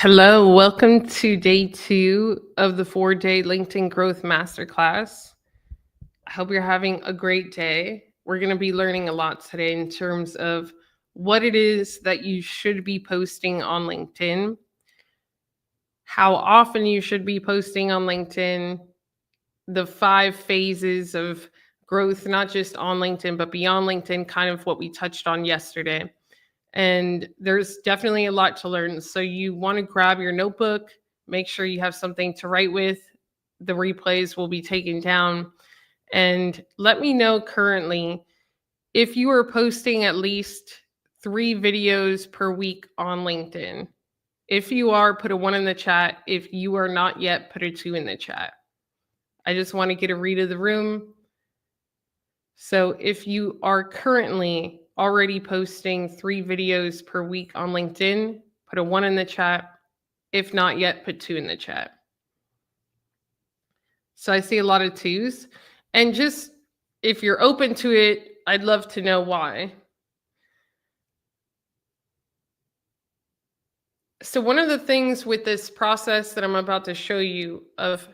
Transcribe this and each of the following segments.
Hello, welcome to day 2 of the 4-day LinkedIn Growth Masterclass. I hope you're having a great day. We're going to be learning a lot today in terms of what it is that you should be posting on LinkedIn, how often you should be posting on LinkedIn, the 5 phases of growth, not just on LinkedIn, but beyond LinkedIn, kind of what we touched on yesterday. And there's definitely a lot to learn. So you want to grab your notebook, make sure you have something to write with. The replays will be taken down. And let me know currently if you are posting at least 3 videos per week on LinkedIn. If you are, put a 1 in the chat. If you are not yet, put a 2 in the chat. I just want to get a read of the room. So if you are currently already posting 3 videos per week on LinkedIn, put a 1 in the chat. If not yet, put 2 in the chat. So I see a lot of 2s. And just if you're open to it, I'd love to know why. So one of the things with this process that I'm about to show you of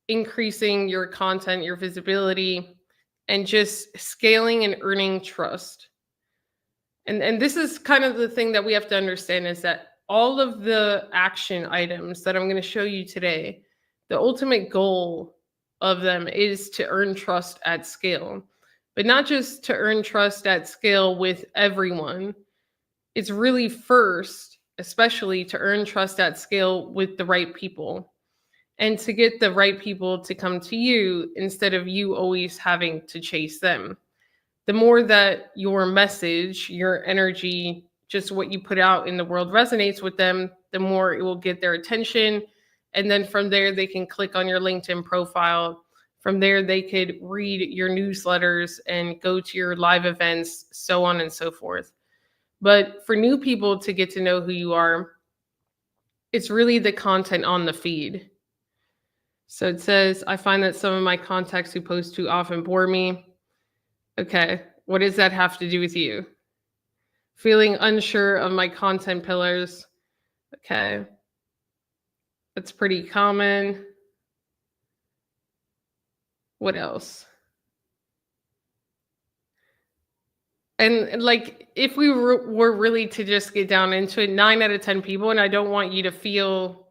increasing your content, your visibility, and just scaling and earning trust. And this is kind of the thing that we have to understand is that all of the action items that I'm going to show you today, the ultimate goal of them is to earn trust at scale, but not just to earn trust at scale with everyone. It's really first, especially to earn trust at scale with the right people and to get the right people to come to you instead of you always having to chase them. The more that your message, your energy, just what you put out in the world resonates with them, the more it will get their attention. And then from there, they can click on your LinkedIn profile. From there, they could read your newsletters and go to your live events, so on and so forth. But for new people to get to know who you are, it's really the content on the feed. So it says, I find that some of my contacts who post too often bore me. Okay, what does that have to do with you? Feeling unsure of my content pillars. Okay, that's pretty common. What else? And like, if we were really to just get down into it, 9 out of 10 people, and I don't want you to feel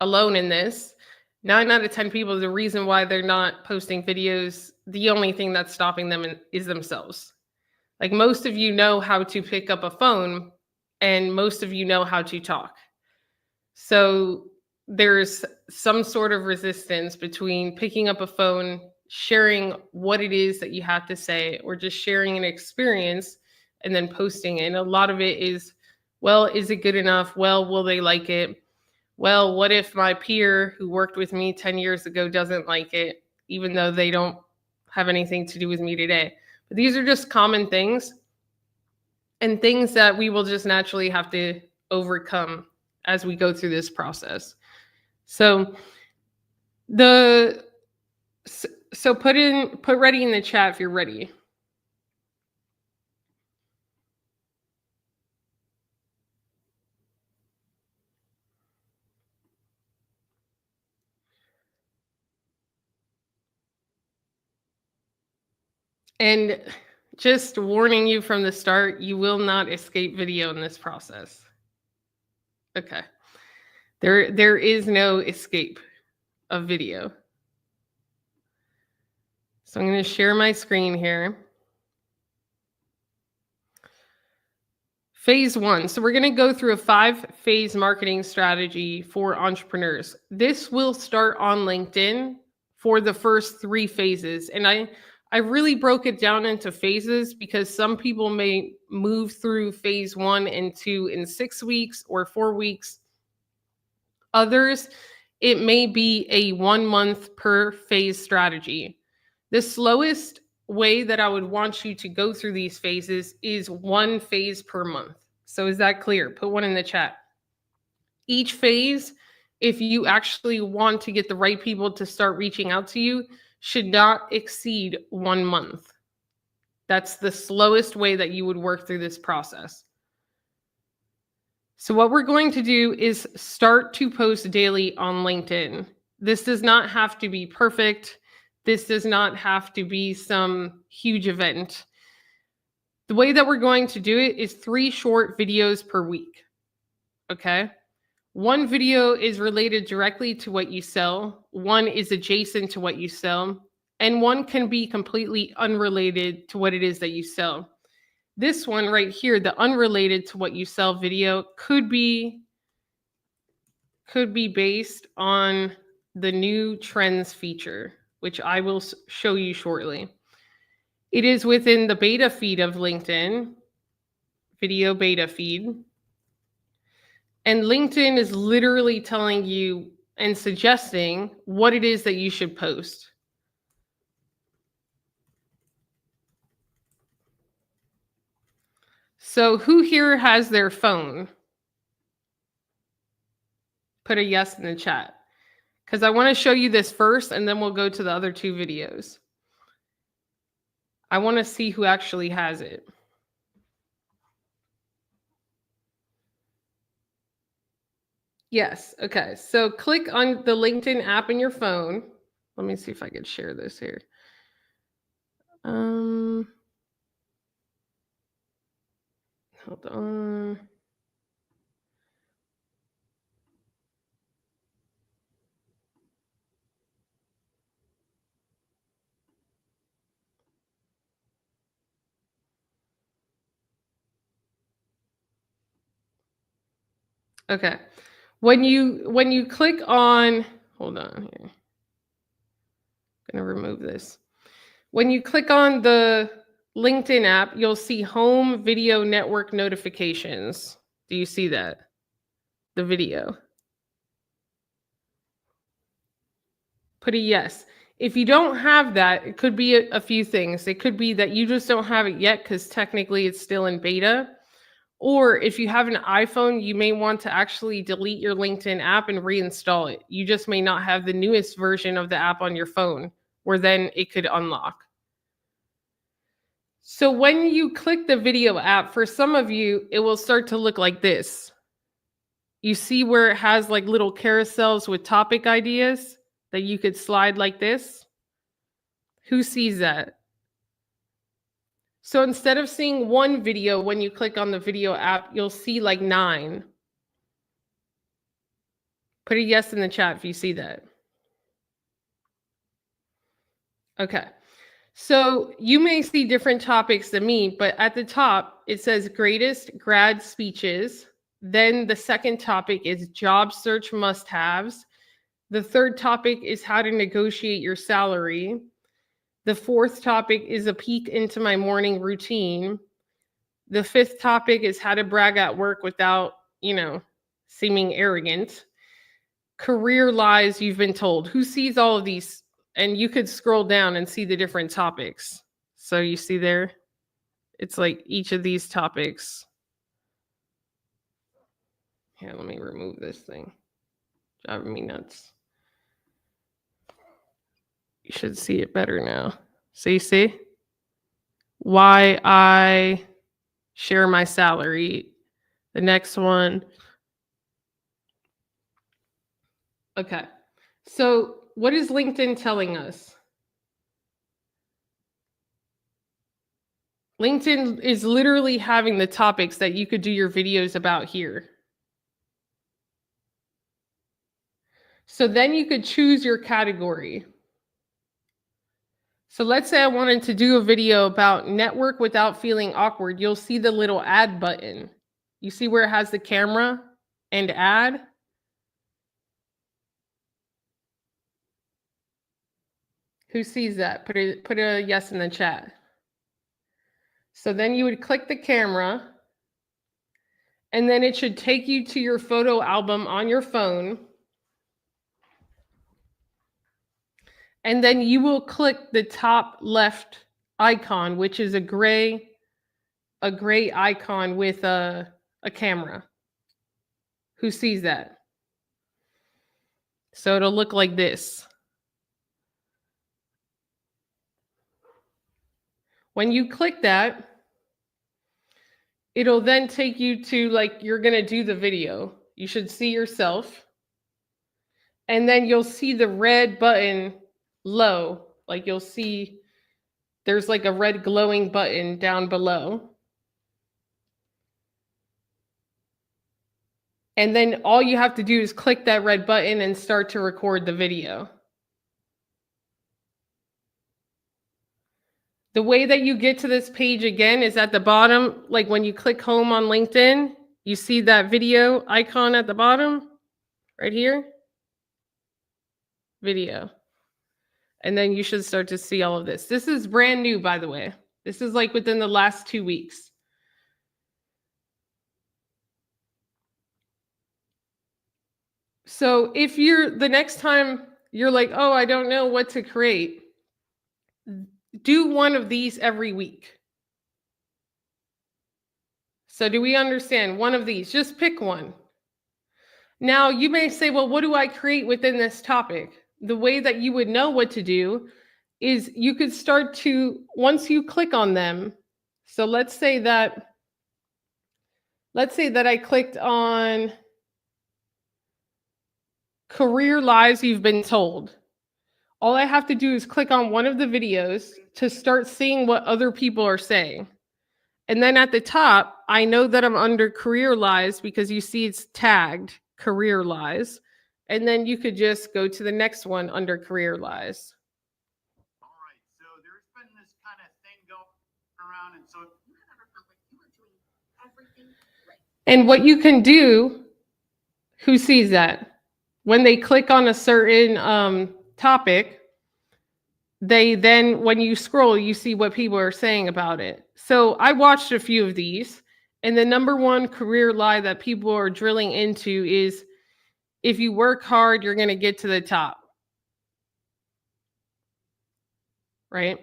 alone in this, 9 out of 10 people, the reason why they're not posting videos, the only thing that's stopping them is themselves. Like, most of you know how to pick up a phone and most of you know how to talk. So there's some sort of resistance between picking up a phone, sharing what it is that you have to say, or just sharing an experience and then posting it. And a lot of it is, well, is it good enough? Well, will they like it? Well, what if my peer who worked with me 10 years ago doesn't like it, even though they don't have anything to do with me today? But these are just common things and things that we will just naturally have to overcome as we go through this process. So put ready in the chat if you're ready. And just warning you from the start, you will not escape video in this process. Okay. There is no escape of video. So I'm going to share my screen here. Phase 1. So we're going to go through a 5-phase marketing strategy for entrepreneurs. This will start on LinkedIn for the first 3 phases. And I really broke it down into phases because some people may move through phase 1 and 2 in 6 weeks or 4 weeks. Others, it may be a 1 month per phase strategy. The slowest way that I would want you to go through these phases is 1 phase per month. So is that clear? Put 1 in the chat. Each phase, if you actually want to get the right people to start reaching out to you, should not exceed 1 month. That's the slowest way that you would work through this process. So what we're going to do is start to post daily on LinkedIn. This does not have to be perfect. This does not have to be some huge event. The way that we're going to do it is 3 short videos per week. Okay? One video is related directly to what you sell, one is adjacent to what you sell, and one can be completely unrelated to what it is that you sell. This one right here, the unrelated to what you sell video, could be based on the new trends feature, which I will show you shortly. It is within the beta feed of LinkedIn, video beta feed. And LinkedIn is literally telling you and suggesting what it is that you should post. So who here has their phone? Put a yes in the chat. Because I want to show you this first, and then we'll go to the other 2 videos. I want to see who actually has it. Yes. Okay. So click on the LinkedIn app in your phone. Let me see if I can share this here. Hold on. Okay. When you click on, hold on here. I'm going to remove this. When you click on the LinkedIn app, you'll see home video network notifications. Do you see that? The video. Put a yes. If you don't have that, it could be a few things. It could be that you just don't have it yet because technically it's still in beta. Or if you have an iPhone, you may want to actually delete your LinkedIn app and reinstall it. You just may not have the newest version of the app on your phone, where then it could unlock. So when you click the video app, for some of you, it will start to look like this. You see where it has like little carousels with topic ideas that you could slide like this? Who sees that? So instead of seeing one video when you click on the video app, you'll see like 9. Put a yes in the chat if you see that. Okay. So you may see different topics than me, but at the top, it says greatest grad speeches. Then the second topic is job search must-haves. The third topic is how to negotiate your salary. The fourth topic is a peek into my morning routine. The fifth topic is how to brag at work without, seeming arrogant. Career lies you've been told. Who sees all of these? And you could scroll down and see the different topics. So you see there, it's like each of these topics. Here, let me remove this thing. Driving me nuts. You should see it better now. So you see why I share my salary. The next one. Okay. So what is LinkedIn telling us? LinkedIn is literally having the topics that you could do your videos about here. So then you could choose your category. So let's say I wanted to do a video about network without feeling awkward. You'll see the little add button. You see where it has the camera and add? Who sees that? Put a yes in the chat. So then you would click the camera, and then it should take you to your photo album on your phone. And then you will click the top left icon, which is a gray icon with a camera. Who sees that? So it'll look like this. When you click that, It'll then take you to like you're going to do the video. You should see yourself. And then you'll see the red button low. Like you'll see there's like a red glowing button down below. And then all you have to do is click that red button and start to record the video. The way that you get to this page again is at the bottom. Like when you click home on LinkedIn, you see that video icon at the bottom right here. Video. And then you should start to see all of this. This is brand new, by the way. This is like within the last 2 weeks. So if you're the next time you're like, oh, I don't know what to create, do one of these every week. So do we understand one of these? Just pick one. Now you may say, well, what do I create within this topic? The way that you would know what to do is you could start to, once you click on them. So let's say that I clicked on career lies you've been told. All I have to do is click on one of the videos to start seeing what other people are saying. And then at the top, I know that I'm under career lies because you see it's tagged career lies. And then you could just go to the next one under career lies. All right, so there's been this kind of thing going around, and so you never felt like you were doing everything right. And what you can do, who sees that? When they click on a certain topic, they then, when you scroll, you see what people are saying about it. So I watched a few of these, and the number one career lie that people are drilling into is, if you work hard, you're going to get to the top. Right?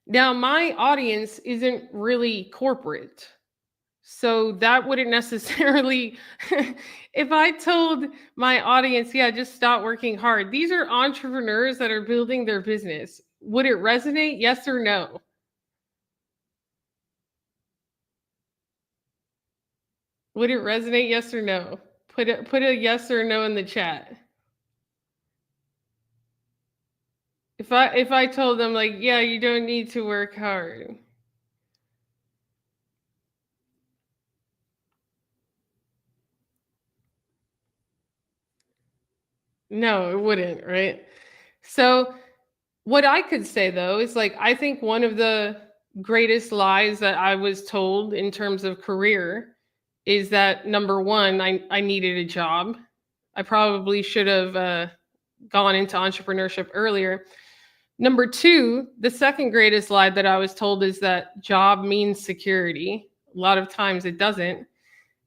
Now, my audience isn't really corporate. So that wouldn't necessarily, if I told my audience, yeah, just stop working hard. These are entrepreneurs that are building their business. Would it resonate? Yes or no? Would it resonate? Yes or no? Put a yes or no in the chat. If I told them like, yeah, you don't need to work hard. No, it wouldn't, right? So what I could say though is like, I think one of the greatest lies that I was told in terms of career is that number one, I needed a job. I probably should have gone into entrepreneurship earlier. Number two, the second greatest lie that I was told is that job means security. A lot of times it doesn't.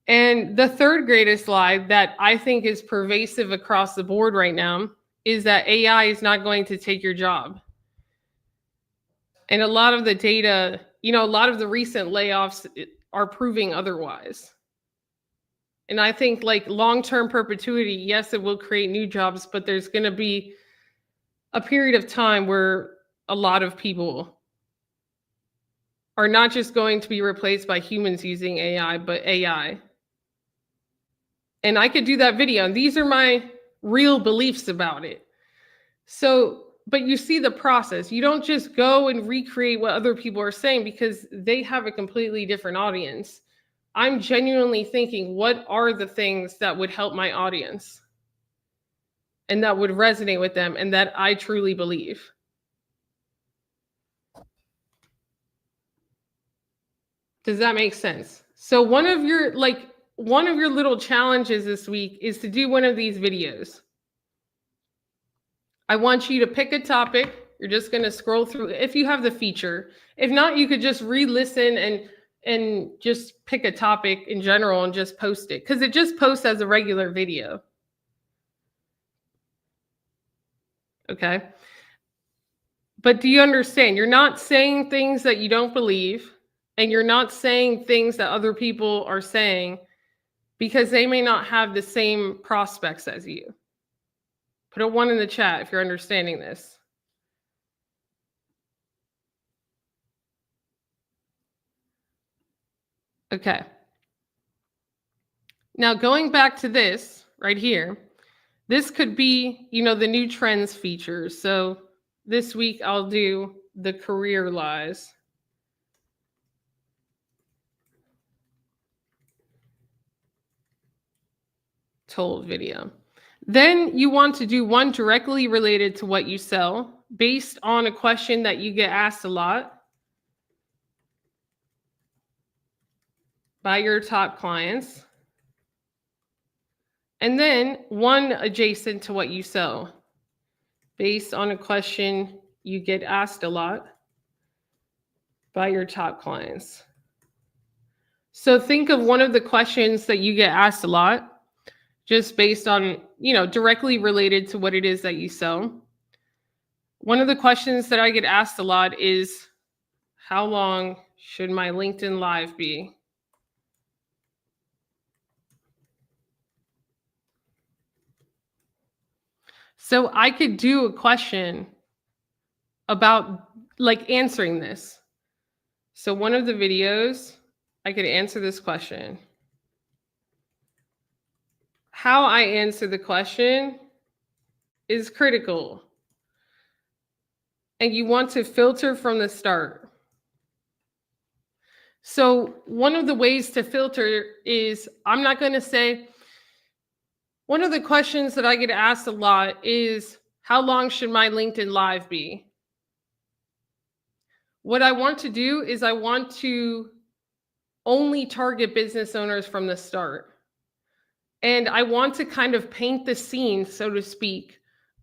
And the third greatest lie that I think is pervasive across the board right now is that AI is not going to take your job. And a lot of the data, a lot of the recent layoffs are proving otherwise. And I think like long-term perpetuity, yes, it will create new jobs, but there's going to be a period of time where a lot of people are not just going to be replaced by humans using AI, but AI. And I could do that video. And these are my real beliefs about it. So, but you see the process. You don't just go and recreate what other people are saying because they have a completely different audience. I'm genuinely thinking, what are the things that would help my audience and that would resonate with them and that I truly believe? Does that make sense? So one of your little challenges this week is to do one of these videos. I want you to pick a topic. You're just going to scroll through if you have the feature. If not, you could just re-listen and just pick a topic in general and just post it because it just posts as a regular video. Okay. But do you understand? You're not saying things that you don't believe, and you're not saying things that other people are saying because they may not have the same prospects as you. Put a 1 in the chat if you're understanding this. Okay. Now going back to this right here, this could be, the new trends features. So this week I'll do the career lies. Told video. Then you want to do one directly related to what you sell based on a question that you get asked a lot by your top clients. And then one adjacent to what you sell based on a question you get asked a lot by your top clients. So think of one of the questions that you get asked a lot, just based on, directly related to what it is that you sell. One of the questions that I get asked a lot is, how long should my LinkedIn Live be? So I could do a question about answering this. So one of the videos, I could answer this question. How I answer the question is critical. And you want to filter from the start. So one of the ways to filter is, I'm not going to say, one of the questions that I get asked a lot is, how long should my LinkedIn Live be? What I want to do is I want to only target business owners from the start. And I want to kind of paint the scene, so to speak,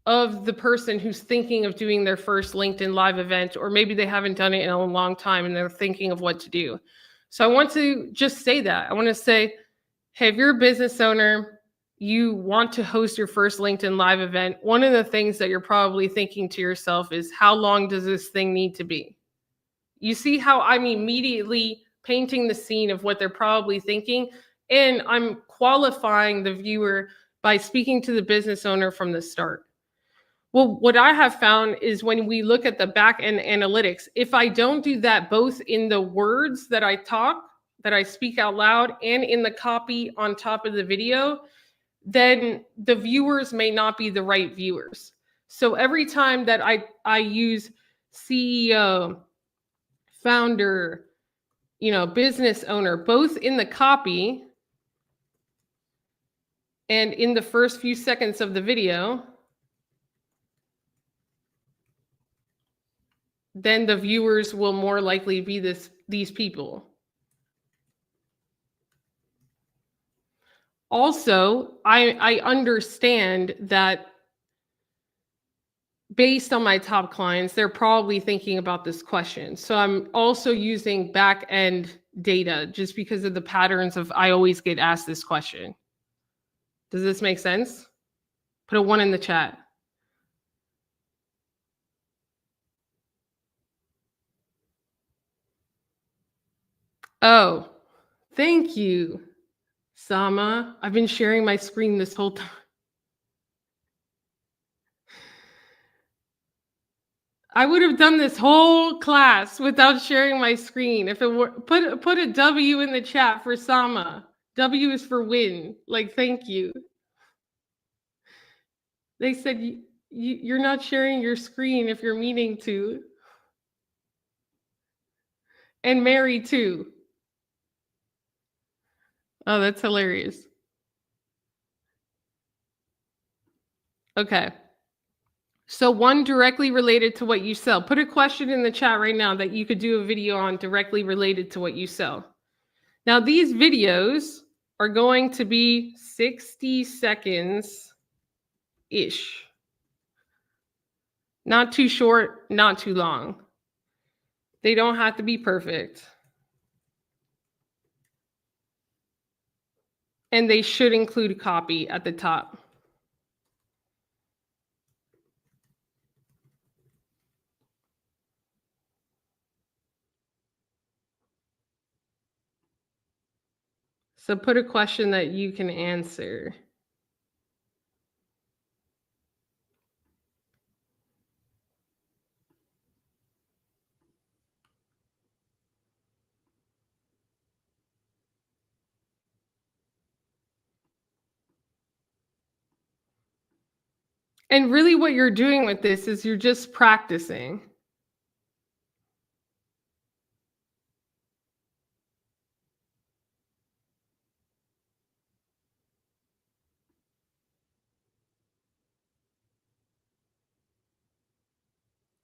of the person who's thinking of doing their first LinkedIn Live event, or maybe they haven't done it in a long time and they're thinking of what to do. So I want to just say that. I want to say, hey, if you're a business owner, you want to host your first LinkedIn Live event, one of the things that you're probably thinking to yourself is, how long does this thing need to be? You see how I'm immediately painting the scene of what they're probably thinking, and I'm qualifying the viewer by speaking to the business owner from the start. Well, what I have found is when we look at the back end analytics, if I don't do that both in the words that I talk, that I speak out loud, and in the copy on top of the video, then the viewers may not be the right viewers. So every time that I use CEO, founder, business owner, both in the copy and in the first few seconds of the video, then the viewers will more likely be these people. Also, I understand that based on my top clients, they're probably thinking about this question. So I'm also using back end data just because of the patterns of, I always get asked this question. Does this make sense? Put a 1 in the chat. Oh, thank you, Sama. I've been sharing my screen this whole time. I would have done this whole class without sharing my screen. If it were, put a W in the chat for Sama. W is for win. Thank you. They said you're not sharing your screen if you're meaning to. And Mary too. Oh, that's hilarious. Okay. So one directly related to what you sell. Put a question in the chat right now that you could do a video on directly related to what you sell. Now these videos are going to be 60 seconds-ish. Not too short, not too long. They don't have to be perfect. And they should include copy at the top. So put a question that you can answer. And really what you're doing with this is you're just practicing.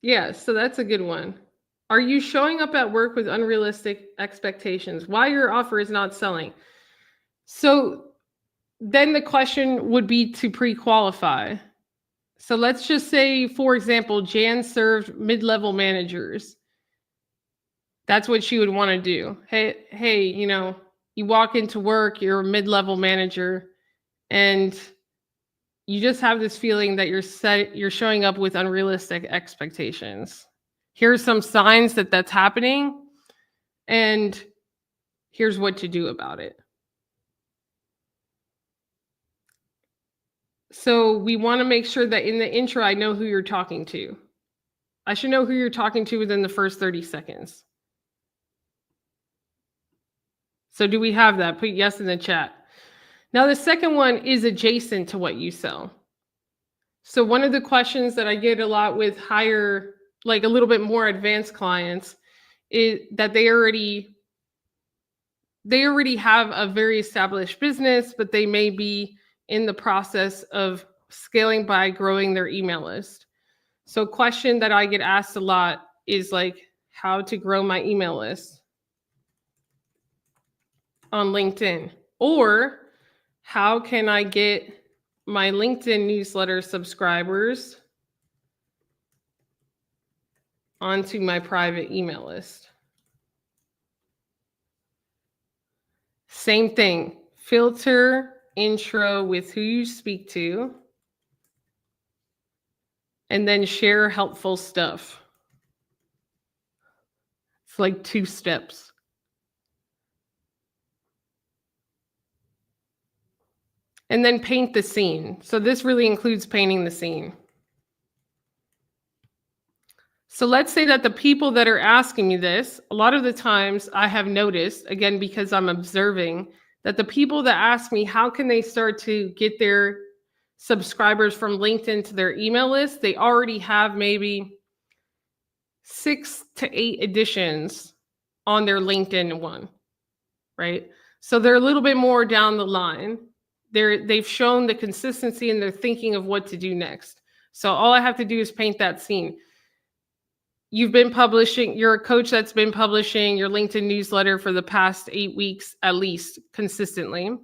Yeah, so that's a good one. Are you showing up at work with unrealistic expectations? Why your offer is not selling? So then the question would be to pre-qualify. So let's just say, for example, Jan served mid-level managers. That's what she would want to do. Hey, you walk into work, you're a mid-level manager, and you just have this feeling that you're showing up with unrealistic expectations. Here's some signs that that's happening, and here's what to do about it. So we want to make sure that in the intro, I know who you're talking to. I should know who you're talking to within the first 30 seconds. So do we have that? Put yes in the chat. Now, the second one is adjacent to what you sell. So one of the questions that I get a lot with higher, like a little bit more advanced clients, is that they already have a very established business, but they may be in the process of scaling by growing their email list. So a question that I get asked a lot is like, how to grow my email list on LinkedIn, or how can I get my LinkedIn newsletter subscribers onto my private email list? Same thing. Filter intro with who you speak to, and then share helpful stuff. It's like 2 steps. And then paint the scene. So this really includes painting the scene. So let's say that the people that are asking me this, a lot of the times I have noticed, again, because I'm observing, that the people that ask me how can they start to get their subscribers from LinkedIn to their email list, they already have maybe 6 to 8 editions on their LinkedIn one, right? So they're a little bit more down the line. They've shown the consistency and they're thinking of what to do next. So all I have to do is paint that scene. You've been publishing, you're a coach that's been publishing your LinkedIn newsletter for the past 8 weeks, at least consistently.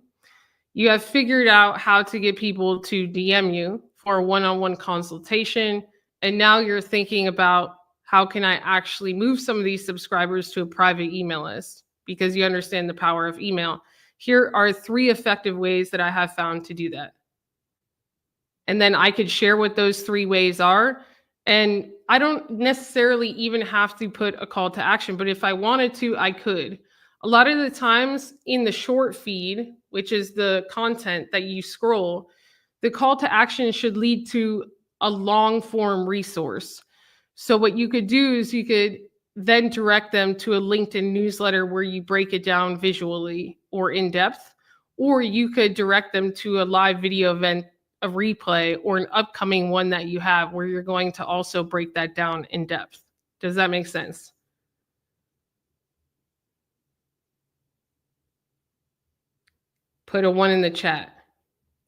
You have figured out how to get people to DM you for a one-on-one consultation. And now you're thinking about how can I actually move some of these subscribers to a private email list, because you understand the power of email. Here are 3 effective ways that I have found to do that. And then I could share what those 3 ways are. And I don't necessarily even have to put a call to action, but if I wanted to, I could. A lot of the times in the short feed, which is the content that you scroll, the call to action should lead to a long form resource. So what you could do is you could then direct them to a LinkedIn newsletter where you break it down visually or in depth, or you could direct them to a live video event, a replay, or an upcoming one that you have where you're going to also break that down in depth. Does that make sense? Put a 1 in the chat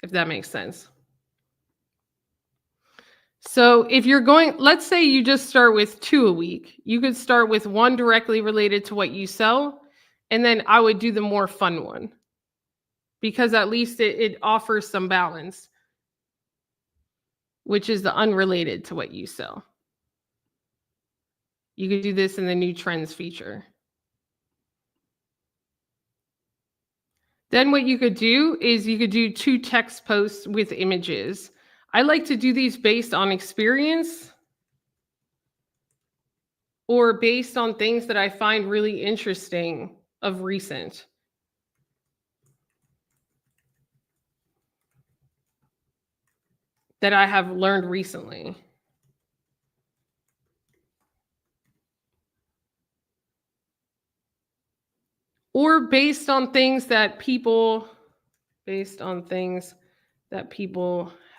if that makes sense. So if you're going, let's say you just start with 2 a week. You could start with 1 directly related to what you sell, and then I would do the more fun one, because at least it offers some balance, which is the unrelated to what you sell. You could do this in the new trends feature. Then what you could do is you could do 2 text posts with images. I like to do these based on experience or based on things that I find really interesting of recent. That I have learned recently. Or based on things that people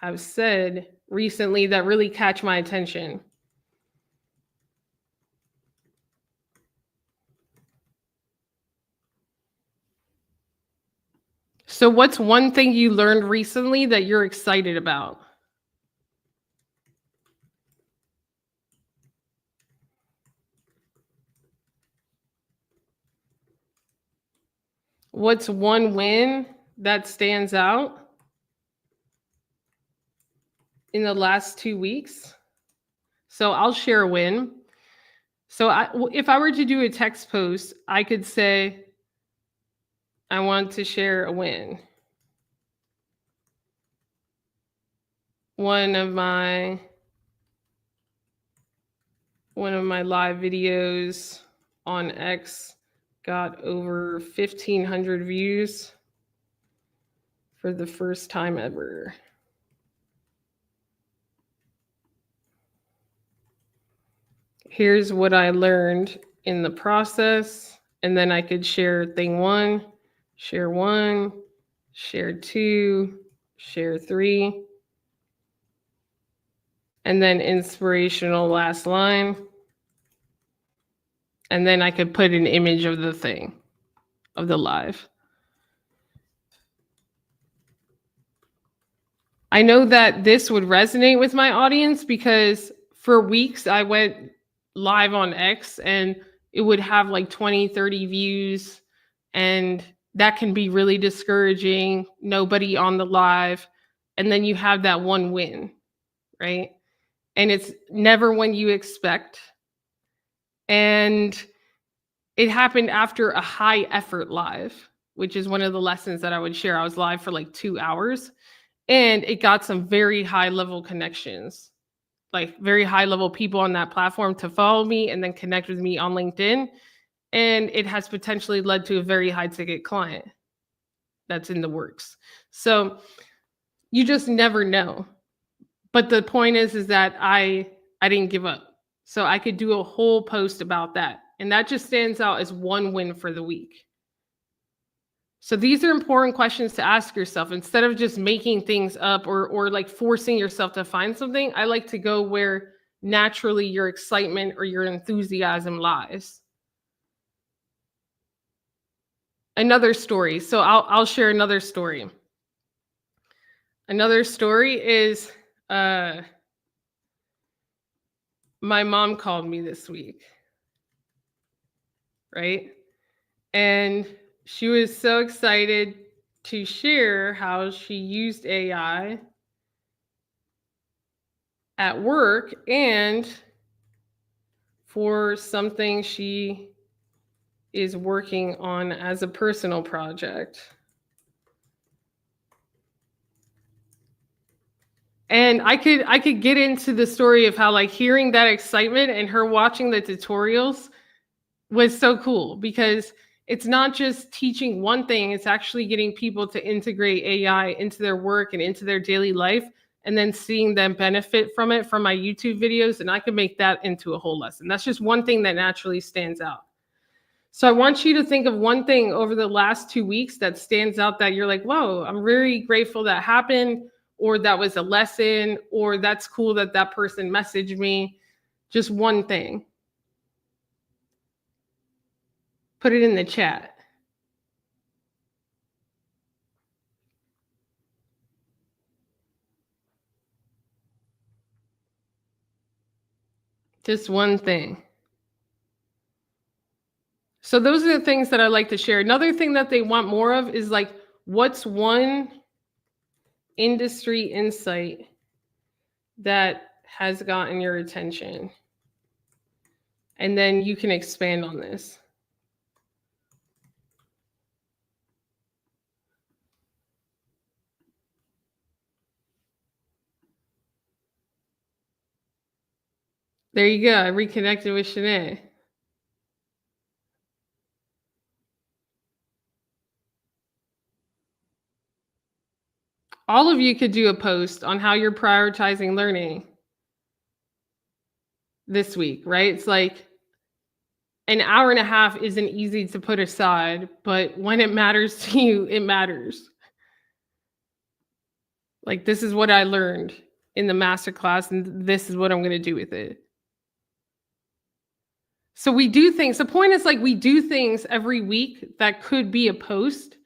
have said recently that really catch my attention. So what's one thing you learned recently that you're excited about? What's one win that stands out in the last 2 weeks? So I'll share a win. So if I were to do a text post, I could say, I want to share a win. One of my live videos on X got over 1,500 views for the first time ever. Here's what I learned in the process. And then I could share thing 1, share 1, share 2, share 3. And then inspirational last line. And then I could put an image of the thing, of the live. I know that this would resonate with my audience because for weeks I went live on X and it would have like 20, 30 views. And that can be really discouraging. Nobody on the live. And then you have that one win, right? And it's never when you expect. And it happened after a high effort live, which is one of the lessons that I would share. I was live for like 2 hours and it got some very high level connections, like very high level people on that platform to follow me and then connect with me on LinkedIn. And it has potentially led to a very high ticket client that's in the works. So you just never know. But the point is that I didn't give up. So I could do a whole post about that. And that just stands out as one win for the week. So these are important questions to ask yourself instead of just making things up or like forcing yourself to find something. I like to go where naturally your excitement or your enthusiasm lies. Another story. So I'll share another story. Another story is my mom called me this week, right? And she was so excited to share how she used AI at work and for something she is working on as a personal project. And I could get into the story of how like hearing that excitement and her watching the tutorials was so cool because it's not just teaching one thing, it's actually getting people to integrate AI into their work and into their daily life and then seeing them benefit from it from my YouTube videos. And I could make that into a whole lesson. That's just one thing that naturally stands out. So I want you to think of one thing over the last 2 weeks that stands out that you're like, whoa, I'm very grateful that happened, or that was a lesson, or that's cool that that person messaged me. Just one thing. Put it in the chat. Just one thing. So those are the things that I like to share. Another thing that they want more of is like, what's one industry insight that has gotten your attention? And then you can expand on this. There you go. I reconnected with Shanae. All of you could do a post on how you're prioritizing learning this week, right? It's like an hour and a half isn't easy to put aside, but when it matters to you, it matters. Like, this is what I learned. in the masterclass, and this is what I'm going to do with it. So we do things. The point is like we do things every week that could be a post,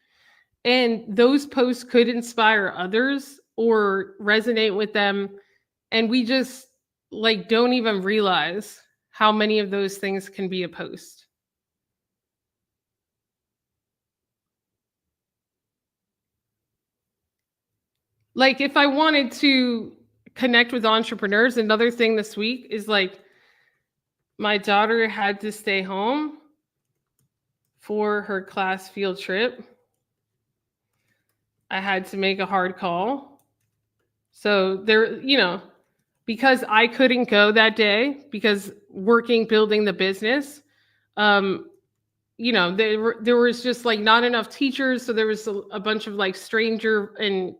and those posts could inspire others or resonate with them. And we just like don't even realize how many of those things can be a post. Like if I wanted to connect with entrepreneurs, another thing this week is like my daughter had to stay home for her class field trip. I had to make a hard call. So there, because I couldn't go that day because working, building the business, there was just like not enough teachers. So there was a bunch of like stranger and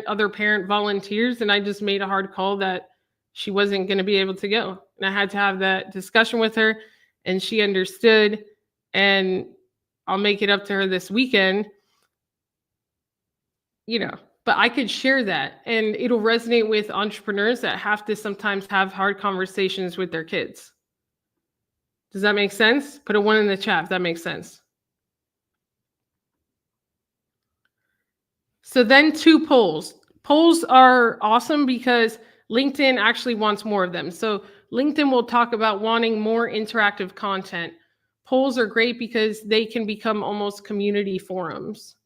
other parent volunteers. And I just made a hard call that she wasn't going to be able to go. And I had to have that discussion with her, and she understood. And I'll make it up to her this weekend, but I could share that, and it'll resonate with entrepreneurs that have to sometimes have hard conversations with their kids. Does that make sense? Put a 1 in the chat if that makes sense. So then 2 polls. Polls are awesome because LinkedIn actually wants more of them. So LinkedIn will talk about wanting more interactive content. Polls are great because they can become almost community forums.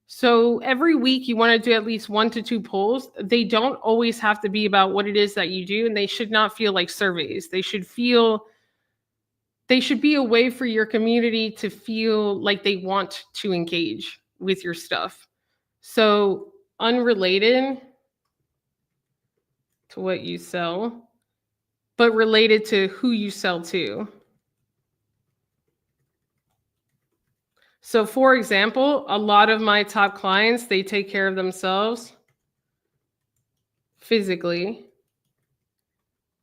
So every week you want to do at least 1 to 2 polls. They don't always have to be about what it is that you do, and they should not feel like surveys. They should be a way for your community to feel like they want to engage with your stuff. So unrelated to what you sell, but related to who you sell to. So for example, a lot of my top clients, they take care of themselves physically.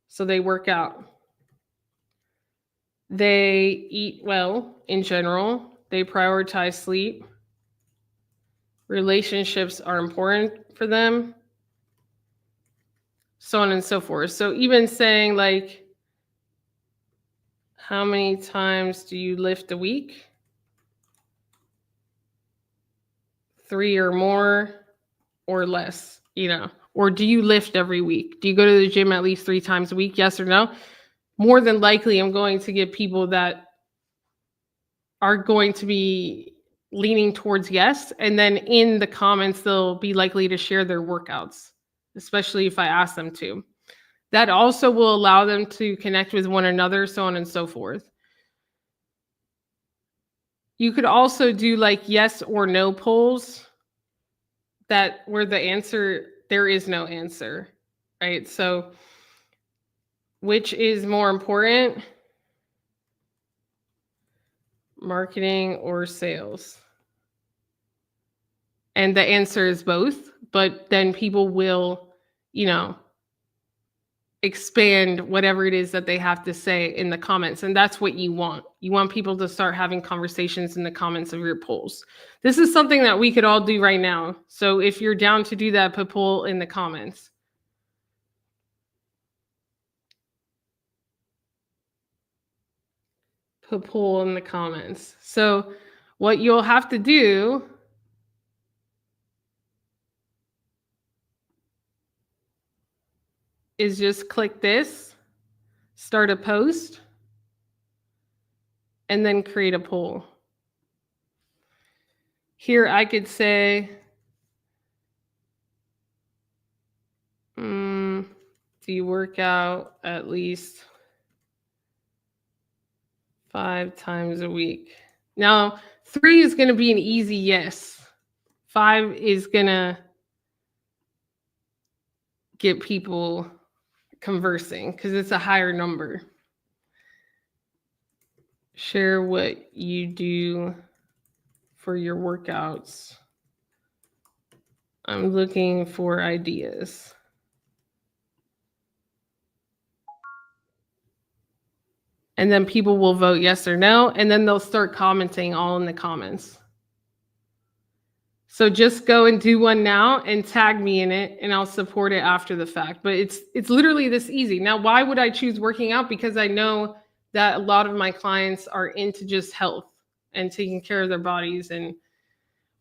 So they work out. They eat well in general. They prioritize sleep. Relationships are important for them. So on and so forth. So even saying like, how many times do you lift a week? 3 or more or less, or do you lift every week? Do you go to the gym at least 3 times a week? Yes or no? More than likely, I'm going to get people that are going to be leaning towards yes. And then in the comments, they'll be likely to share their workouts, especially if I ask them to. That also will allow them to connect with one another, so on and so forth. You could also do like yes or no polls where the answer, there is no answer, right? So which is more important, marketing or sales? And the answer is both, but then people will, expand whatever it is that they have to say in the comments. And that's what you want. You want people to start having conversations in the comments of your polls. This is something that we could all do right now. So if you're down to do that, put poll in the comments. Put poll in the comments. So what you'll have to do is just click this, start a post, and then create a poll. Here I could say, do you work out at least 5 times a week? Now, 3 is going to be an easy yes. 5 is going to get people conversing because it's a higher number. Share what you do for your workouts. I'm looking for ideas. And then people will vote yes or no, and then they'll start commenting all in the comments. So just go and do one now and tag me in it, and I'll support it after the fact. But it's literally this easy. Now, why would I choose working out? Because I know that a lot of my clients are into just health and taking care of their bodies. And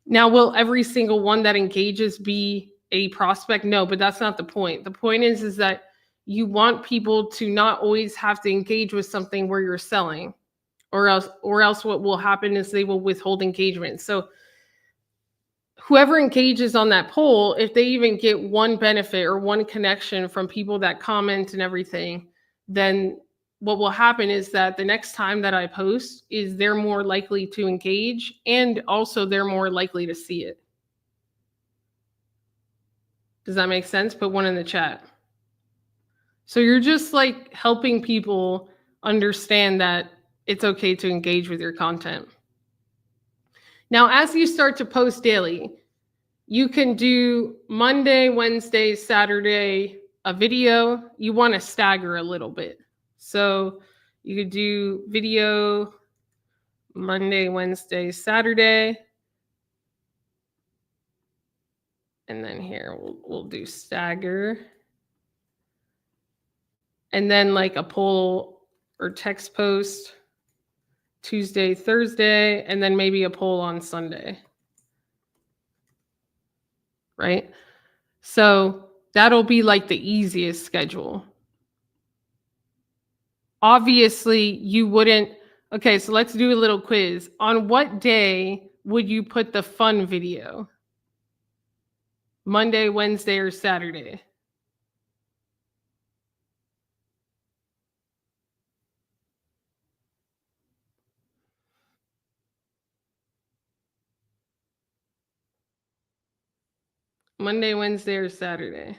now, will every single one that engages be a prospect? No, but that's not the point. The point is that you want people to not always have to engage with something where you're selling, or else what will happen is they will withhold engagement. So whoever engages on that poll, if they even get one benefit or one connection from people that comment and everything, then what will happen is that the next time that I post is they're more likely to engage, and also they're more likely to see it. Does that make sense? Put one in the chat. So you're just like helping people understand that it's okay to engage with your content. Now, as you start to post daily, you can do Monday, Wednesday, Saturday, a video. You want to stagger a little bit. So you could do video Monday, Wednesday, Saturday. And then here we'll do stagger. And then like a poll or text post Tuesday, Thursday, and then maybe a poll on Sunday. Right? So that'll be like the easiest schedule. Obviously, you wouldn't. Okay, so let's do a little quiz. On what day would you put the fun video? Monday, Wednesday, or Saturday? Monday, Wednesday, or Saturday?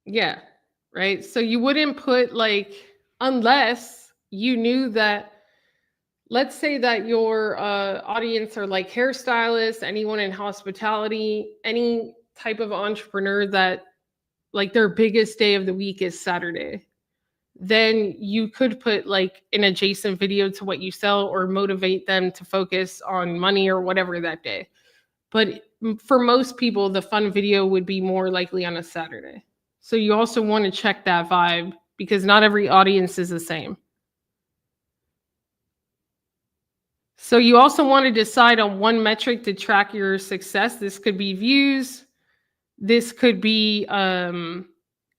Yeah, right? So you wouldn't put like, unless you knew that, let's say that your audience are like hairstylists, anyone in hospitality, any type of entrepreneur that like their biggest day of the week is Saturday. Then you could put like an adjacent video to what you sell, or motivate them to focus on money or whatever that day. But for most people, the fun video would be more likely on a Saturday. So you also want to check that vibe, because not every audience is the same. So you also want to decide on one metric to track your success. This could be views. This could be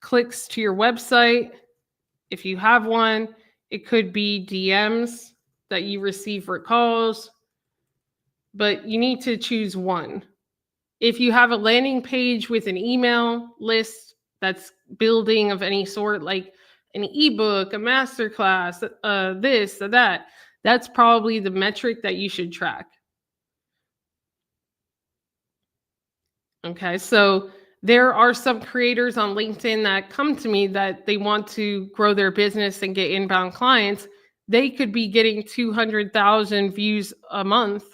clicks to your website, if you have one. It could be DMs that you receive for calls. But you need to choose one. If you have a landing page with an email list that's building of any sort, like an ebook, a masterclass, this or that, that's probably the metric that you should track. Okay, so there are some creators on LinkedIn that come to me that they want to grow their business and get inbound clients. They could be getting 200,000 views a month,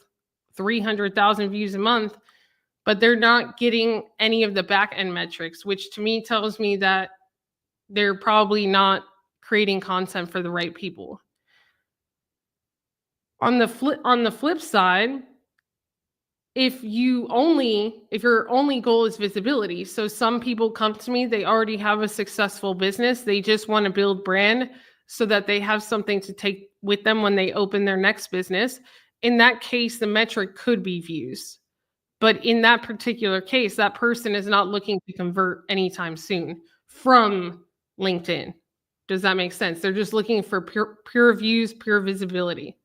300,000 views a month, but they're not getting any of the back end metrics, which to me tells me that they're probably not creating content for the right people. On the flip side, if your only goal is visibility, so some people come to me, they already have a successful business, they just want to build brand so that they have something to take with them when they open their next business. In that case, the metric could be views. But in that particular case, that person is not looking to convert anytime soon from LinkedIn. Does that make sense? They're just looking for pure views, pure visibility.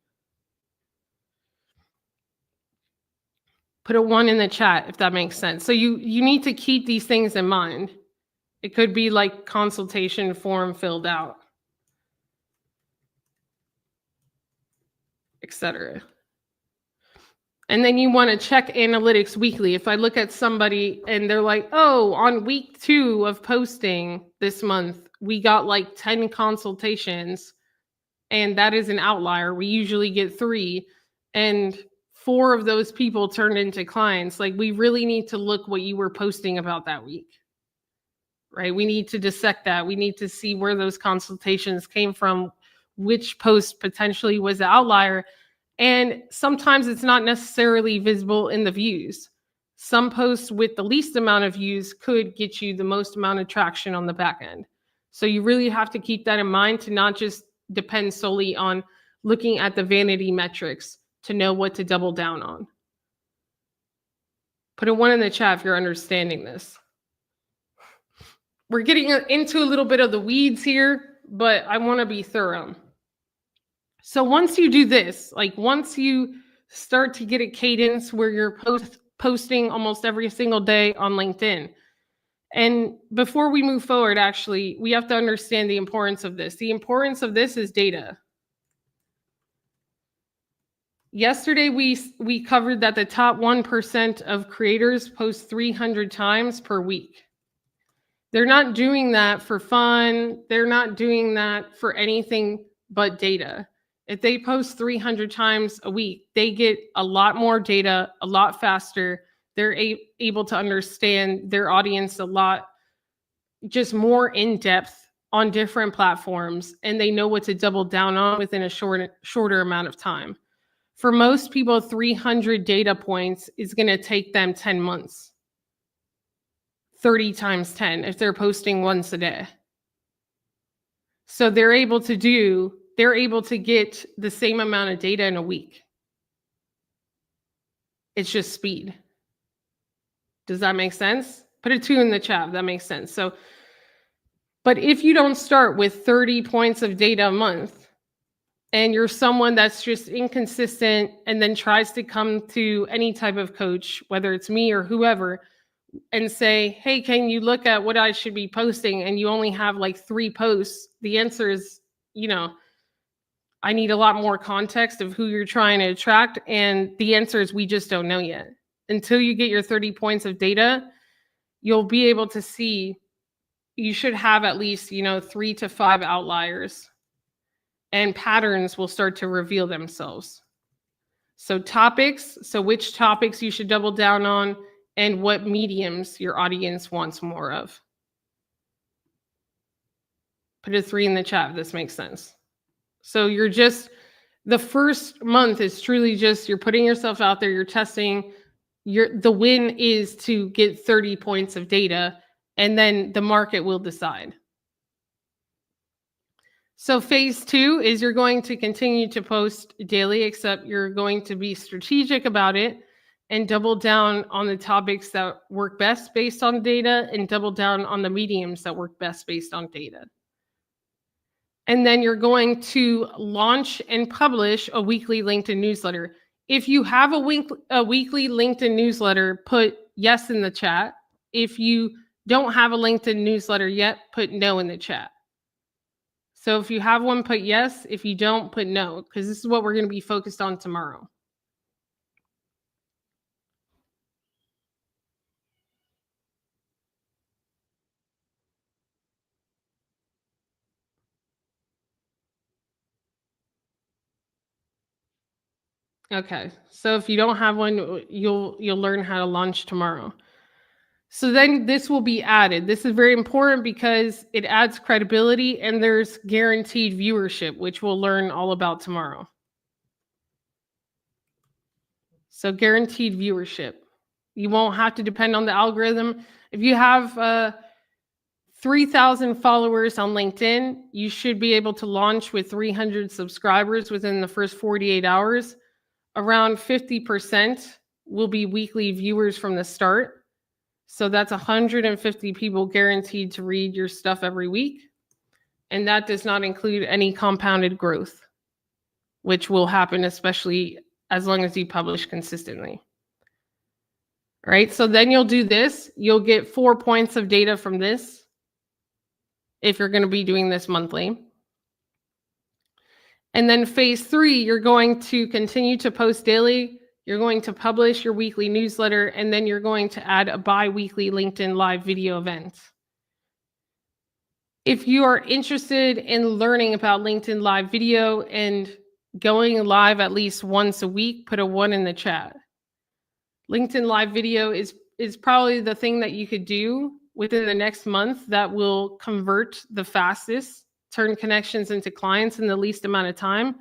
Put a 1 in the chat if that makes sense. So you need to keep these things in mind. It could be like consultation form filled out, etc. And then you want to check analytics weekly. If I look at somebody and they're like, oh, on week 2 of posting this month, we got like 10 consultations, and that is an outlier. We usually get 3. And 4 of those people turned into clients. Like, we really need to look what you were posting about that week, right? We need to dissect that. We need to see where those consultations came from, which post potentially was the outlier. And sometimes it's not necessarily visible in the views. Some posts with the least amount of views could get you the most amount of traction on the back end. So you really have to keep that in mind, to not just depend solely on looking at the vanity metrics to know what to double down on. Put a 1 in the chat if you're understanding this. We're getting into a little bit of the weeds here, but I want to be thorough. So once you do this, like once you start to get a cadence where you're posting almost every single day on LinkedIn, and before we move forward, actually, we have to understand the importance of this. The importance of this is data. Yesterday, we covered that the top 1% of creators post 300 times per week. They're not doing that for fun. They're not doing that for anything but data. If they post 300 times a week, they get a lot more data, a lot faster. They're able to understand their audience a lot, just more in depth on different platforms, and they know what to double down on within a shorter amount of time. For most people, 300 data points is going to take them 10 months. 30 times 10 if they're posting once a day. So they're able to get the same amount of data in a week. It's just speed. Does that make sense? Put a 2 in the chat if that makes sense. So, but if you don't start with 30 points of data a month, and you're someone that's just inconsistent and then tries to come to any type of coach, whether it's me or whoever, and say, hey, can you look at what I should be posting? And you only have like 3 posts. The answer is, I need a lot more context of who you're trying to attract. And the answer is, we just don't know yet. Until you get your 30 points of data, you'll be able to see, you should have at least, 3 to 5 outliers, and patterns will start to reveal themselves. So topics, which topics you should double down on, and what mediums your audience wants more of. Put a 3 in the chat if this makes sense. So the first month is truly just, you're putting yourself out there, you're testing. The win is to get 30 points of data, and then the market will decide. So phase 2 is you're going to continue to post daily, except you're going to be strategic about it and double down on the topics that work best based on data, and double down on the mediums that work best based on data. And then you're going to launch and publish a weekly LinkedIn newsletter. If you have a weekly LinkedIn newsletter, put yes in the chat. If you don't have a LinkedIn newsletter yet, put no in the chat. So if you have one, put yes. If you don't, put no, because this is what we're going to be focused on tomorrow. Okay, so if you don't have one, you'll learn how to launch tomorrow. So then this will be added. This is very important because it adds credibility, and there's guaranteed viewership, which we'll learn all about tomorrow. So guaranteed viewership. You won't have to depend on the algorithm. If you have 3,000 followers on LinkedIn, you should be able to launch with 300 subscribers within the first 48 hours. Around 50% will be weekly viewers from the start. So that's 150 people guaranteed to read your stuff every week. And that does not include any compounded growth, which will happen especially as long as you publish consistently. All right, so then you'll do this. You'll get 4 points of data from this if you're going to be doing this monthly. And then phase 3, you're going to continue to post daily. You're going to publish your weekly newsletter, and then you're going to add a bi-weekly LinkedIn live video event. If you are interested in learning about LinkedIn live video and going live at least once a week, put a 1 in the chat. LinkedIn live video is probably the thing that you could do within the next month that will convert the fastest, turn connections into clients in the least amount of time.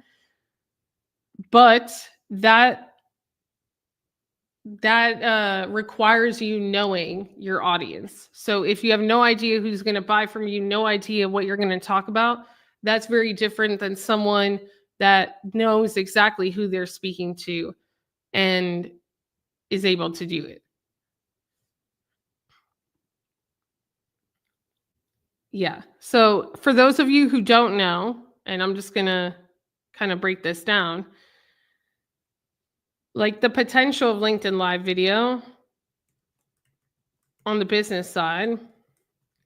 But that requires you knowing your audience. So if you have no idea who's going to buy from you, no idea what you're going to talk about, that's very different than someone that knows exactly who they're speaking to and is able to do it. Yeah. So for those of you who don't know, and I'm just going to kind of break this down, like the potential of LinkedIn live video on the business side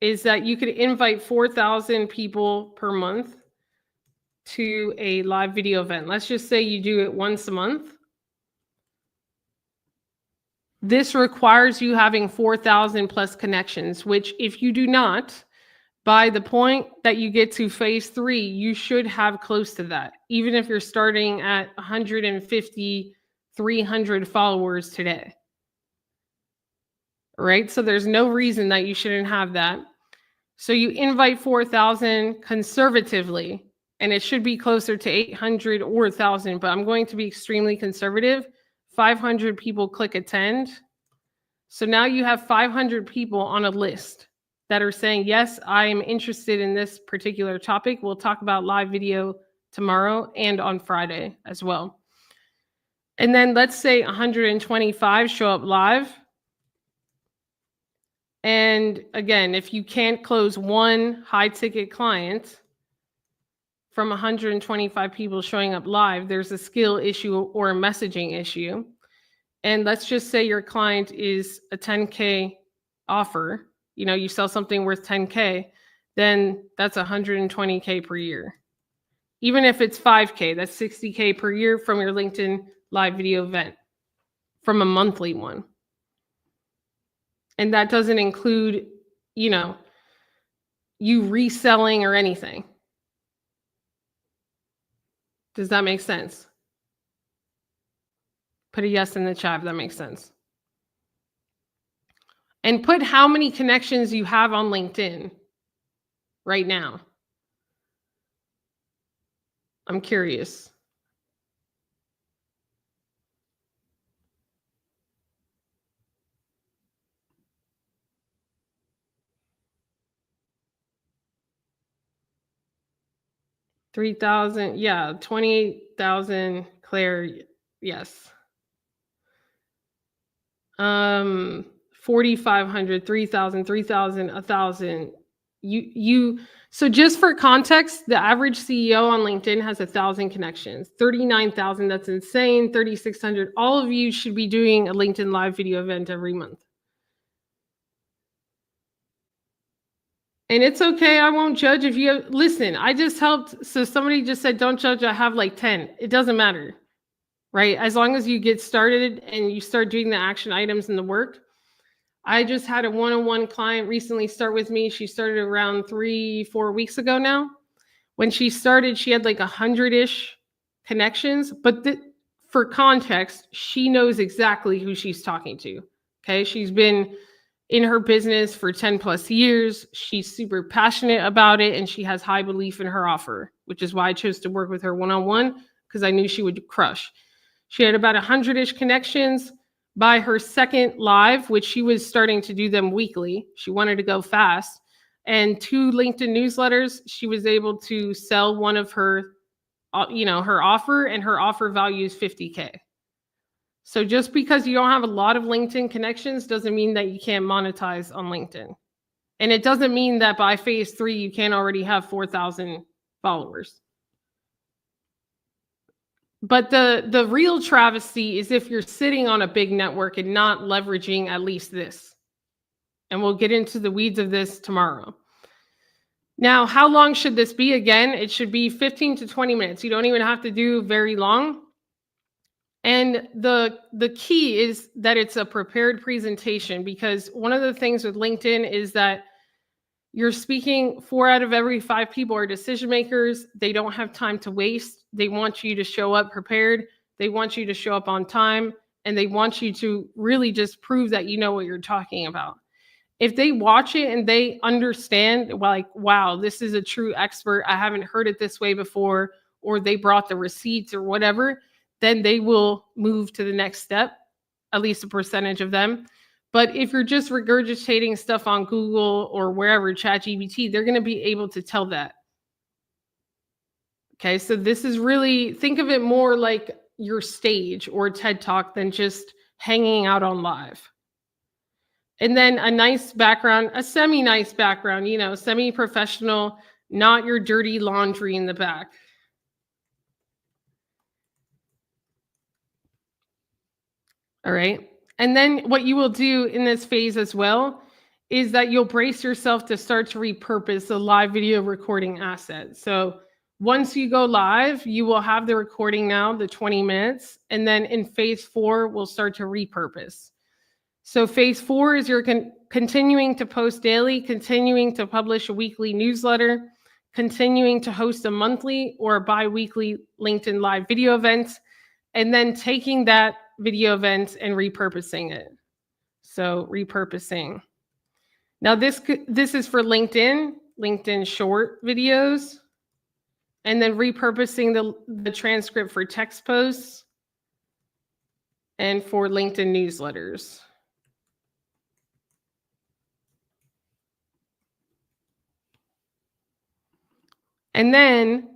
is that you could invite 4,000 people per month to a live video event. Let's just say you do it once a month. This requires you having 4,000 plus connections, which if you do not, by the point that you get to phase 3, you should have close to that, even if you're starting at 150, 300 followers today. Right? So there's no reason that you shouldn't have that. So you invite 4,000 conservatively, and it should be closer to 800 or 1,000, but I'm going to be extremely conservative. 500 people click attend. So now you have 500 people on a list that are saying, yes, I am interested in this particular topic. We'll talk about live video tomorrow and on Friday as well. And then let's say 125 show up live. And again, if you can't close one high ticket client from 125 people showing up live, there's a skill issue or a messaging issue. And let's just say your client is a 10K offer. You know, you sell something worth 10K, then that's 120K per year. Even if it's 5K, that's 60K per year from your LinkedIn live video event, from a monthly one. And that doesn't include, you know, you reselling or anything. Does that make sense? Put a yes in the chat if that makes sense. And put how many connections you have on LinkedIn right now. I'm curious. $3,000, yeah, 28,000, Claire, yes. 4,500, 3,000, 3,000, 1,000. So just for context, the average CEO on LinkedIn has 1,000 connections. 39,000, that's insane. 3,600. All of you should be doing a LinkedIn live video event every month. And it's okay. I won't judge if you have, listen, I just helped. So somebody just said, don't judge. I have like 10. It doesn't matter, right? As long as you get started and you start doing the action items and the work. I just had a one-on-one client recently start with me. She started around 3-4 weeks ago now. When she started, she had like 100-ish connections, but for context, she knows exactly who she's talking to. Okay. She's been in her business for 10 plus years. She's super passionate about it and she has high belief in her offer, which is why I chose to work with her one-on-one, because I knew she would crush. She had about 100-ish connections. By her second live, which she was starting to do them weekly, she wanted to go fast, and 2 LinkedIn newsletters, she was able to sell one of her, her offer, and her offer value is 50K. So just because you don't have a lot of LinkedIn connections doesn't mean that you can't monetize on LinkedIn. And it doesn't mean that by phase 3, you can't already have 4,000 followers. But the real travesty is if you're sitting on a big network and not leveraging at least this. And we'll get into the weeds of this tomorrow. Now, how long should this be? Again, it should be 15 to 20 minutes. You don't even have to do very long. And the key is that it's a prepared presentation, because one of the things with LinkedIn is that You're speaking 4 out of every 5 people are decision makers. They don't have time to waste. They want you to show up prepared. They want you to show up on time. And they want you to really just prove that you know what you're talking about. If they watch it and they understand, like, wow, this is a true expert, I haven't heard it this way before, or they brought the receipts or whatever, then they will move to the next step, at least a percentage of them. But if you're just regurgitating stuff on Google or wherever, ChatGPT, they're going to be able to tell that. Okay, so this is really, think of it more like your stage or TED Talk than just hanging out on live. And then a nice background, a semi-nice background, semi-professional, not your dirty laundry in the back. All right. And then what you will do in this phase as well is that you'll brace yourself to start to repurpose the live video recording asset. So once you go live, you will have the recording now, the 20 minutes. And then in phase 4, we'll start to repurpose. So phase 4 is you're continuing to post daily, continuing to publish a weekly newsletter, continuing to host a monthly or a bi-weekly LinkedIn live video event, and then taking that video event and repurposing it. So repurposing. Now this is for LinkedIn short videos, and then repurposing the transcript for text posts and for LinkedIn newsletters. And then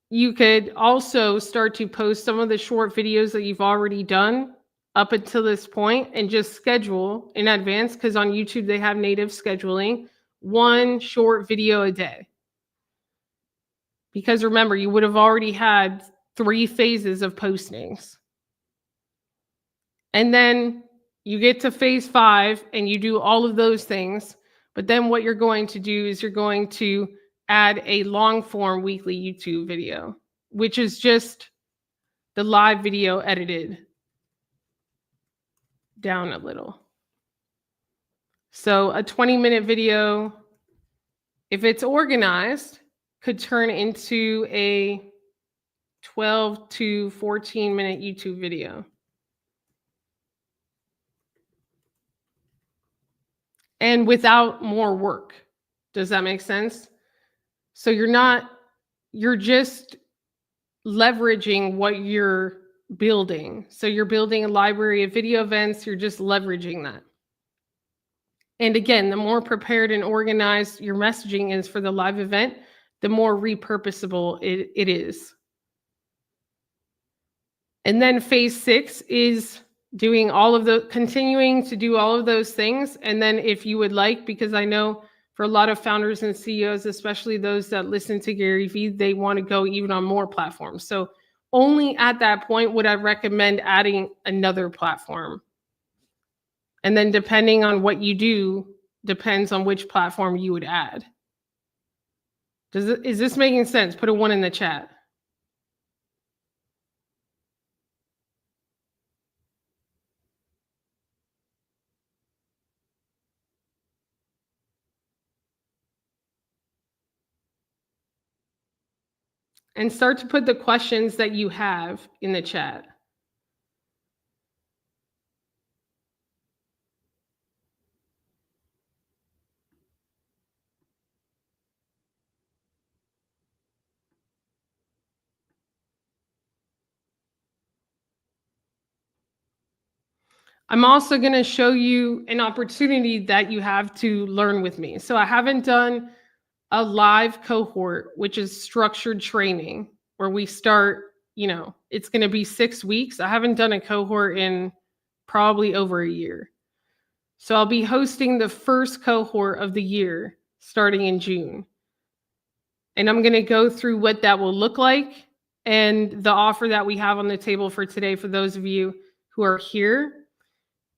you could also start to post some of the short videos that you've already done up until this point and just schedule in advance, because on YouTube they have native scheduling, 1 short video a day. Because remember, you would have already had 3 phases of postings. And then you get to phase 5 and you do all of those things. But then what you're going to do is you're going to add a long form weekly YouTube video, which is just the live video edited down a little. So a 20-minute video, if it's organized, could turn into a 12 to 14-minute YouTube video. And without more work. Does that make sense? So you're just leveraging what you're building. So you're building a library of video events, you're just leveraging that. And again, the more prepared and organized your messaging is for the live event, the more repurposable it is. And then phase 6 is continuing to do all of those things. And then if you would like, because I know for a lot of founders and CEOs, especially those that listen to Gary Vee, they want to go even on more platforms. So only at that point would I recommend adding another platform. And then depending on what you do, depends on which platform you would add. Is this making sense? Put a 1 in the chat. And start to put the questions that you have in the chat. I'm also going to show you an opportunity that you have to learn with me. So I haven't done a live cohort, which is structured training, where we start, it's going to be 6 weeks. I haven't done a cohort in probably over a year. So I'll be hosting the first cohort of the year starting in June. And I'm going to go through what that will look like and the offer that we have on the table for today for those of you who are here.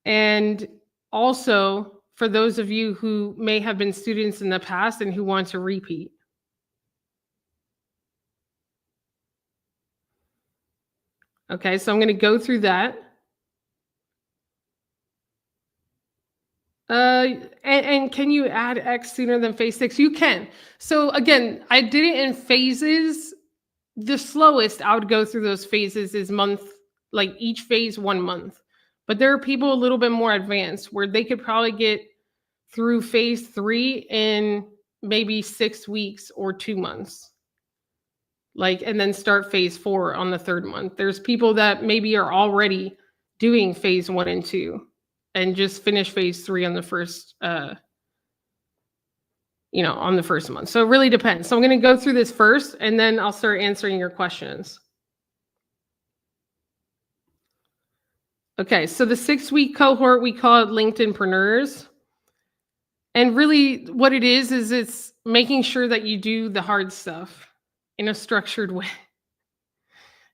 And also for those of you who may have been students in the past and who want to repeat. Okay, so I'm going to go through that. And can you add X sooner than phase 6? You can. So again, I did it in phases. The slowest I would go through those phases is like each phase 1 month. But there are people a little bit more advanced where they could probably get through phase 3 in maybe 6 weeks or 2 months. And then start phase 4 on the 3rd month. There's people that maybe are already doing phase 1 and 2 and just finish phase 3 on the first on the first month. So it really depends. So I'm going to go through this first, and then I'll start answering your questions. Okay, so the 6-week cohort, we call it LinkedInpreneurs. And really what it is it's making sure that you do the hard stuff in a structured way.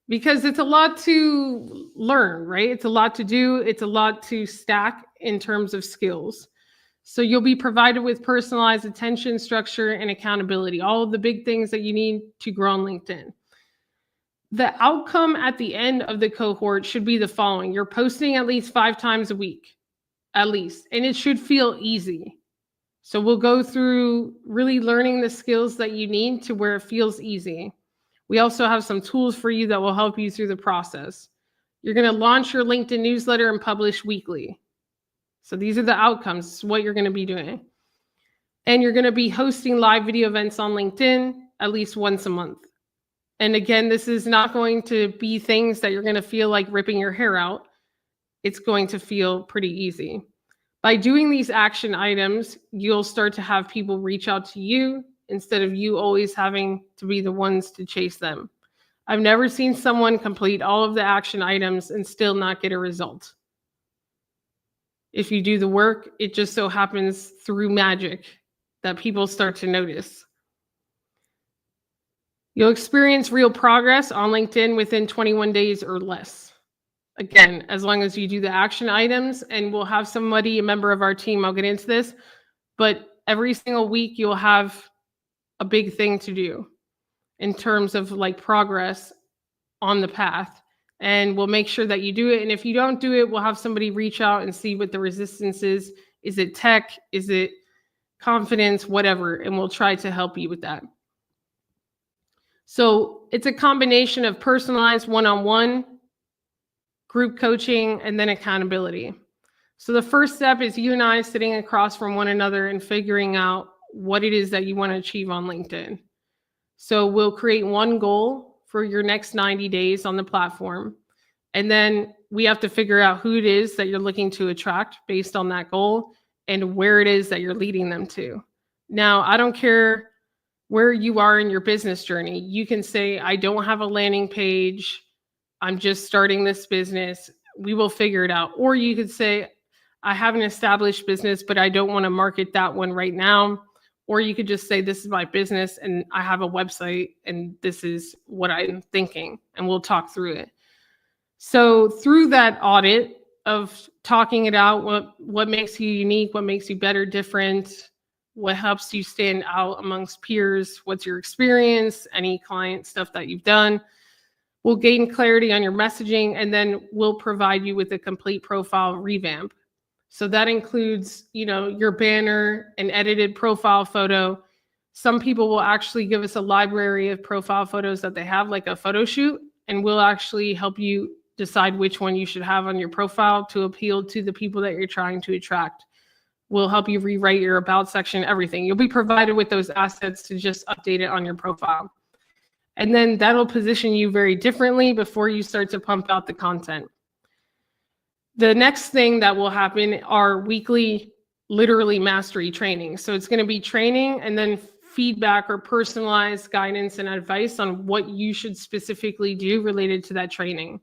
Because it's a lot to learn, right? It's a lot to do. It's a lot to stack in terms of skills. So you'll be provided with personalized attention, structure, and accountability, all of the big things that you need to grow on LinkedIn. The outcome at the end of the cohort should be the following. You're posting at least 5 times a week, at least, and it should feel easy. So we'll go through really learning the skills that you need to where it feels easy. We also have some tools for you that will help you through the process. You're going to launch your LinkedIn newsletter and publish weekly. So these are the outcomes. This is what you're going to be doing. And you're going to be hosting live video events on LinkedIn at least once a month. And again, this is not going to be things that you're going to feel like ripping your hair out. It's going to feel pretty easy. By doing these action items, you'll start to have people reach out to you instead of you always having to be the ones to chase them. I've never seen someone complete all of the action items and still not get a result. If you do the work, it just so happens through magic that people start to notice. You'll experience real progress on LinkedIn within 21 days or less. Again, as long as you do the action items, and we'll have somebody, a member of our team, I'll get into this, but every single week you'll have a big thing to do in terms of progress on the path. And we'll make sure that you do it. And if you don't do it, we'll have somebody reach out and see what the resistance is. Is it tech? Is it confidence? Whatever. And we'll try to help you with that. So it's a combination of personalized one-on-one, group coaching, and then accountability. So the first step is you and I sitting across from one another and figuring out what it is that you want to achieve on LinkedIn. So we'll create one goal for your next 90 days on the platform. And then we have to figure out who it is that you're looking to attract based on that goal and where it is that you're leading them to. Now, I don't care where you are in your business journey. You can say, I don't have a landing page. I'm just starting this business. We will figure it out. Or you could say, I have an established business, but I don't want to market that one right now. Or you could just say, this is my business and I have a website and this is what I'm thinking, and we'll talk through it. So through that audit of talking it out, what makes you unique, what makes you better, different, what helps you stand out amongst peers, what's your experience, any client stuff that you've done. We'll gain clarity on your messaging, and then we'll provide you with a complete profile revamp. So that includes, your banner, an edited profile photo. Some people will actually give us a library of profile photos that they have, like a photo shoot, and we'll actually help you decide which one you should have on your profile to appeal to the people that you're trying to attract. We'll help you rewrite your about section, everything. You'll be provided with those assets to just update it on your profile. And then that'll position you very differently before you start to pump out the content. The next thing that will happen are weekly, literally mastery training. So it's going to be training and then feedback or personalized guidance and advice on what you should specifically do related to that training.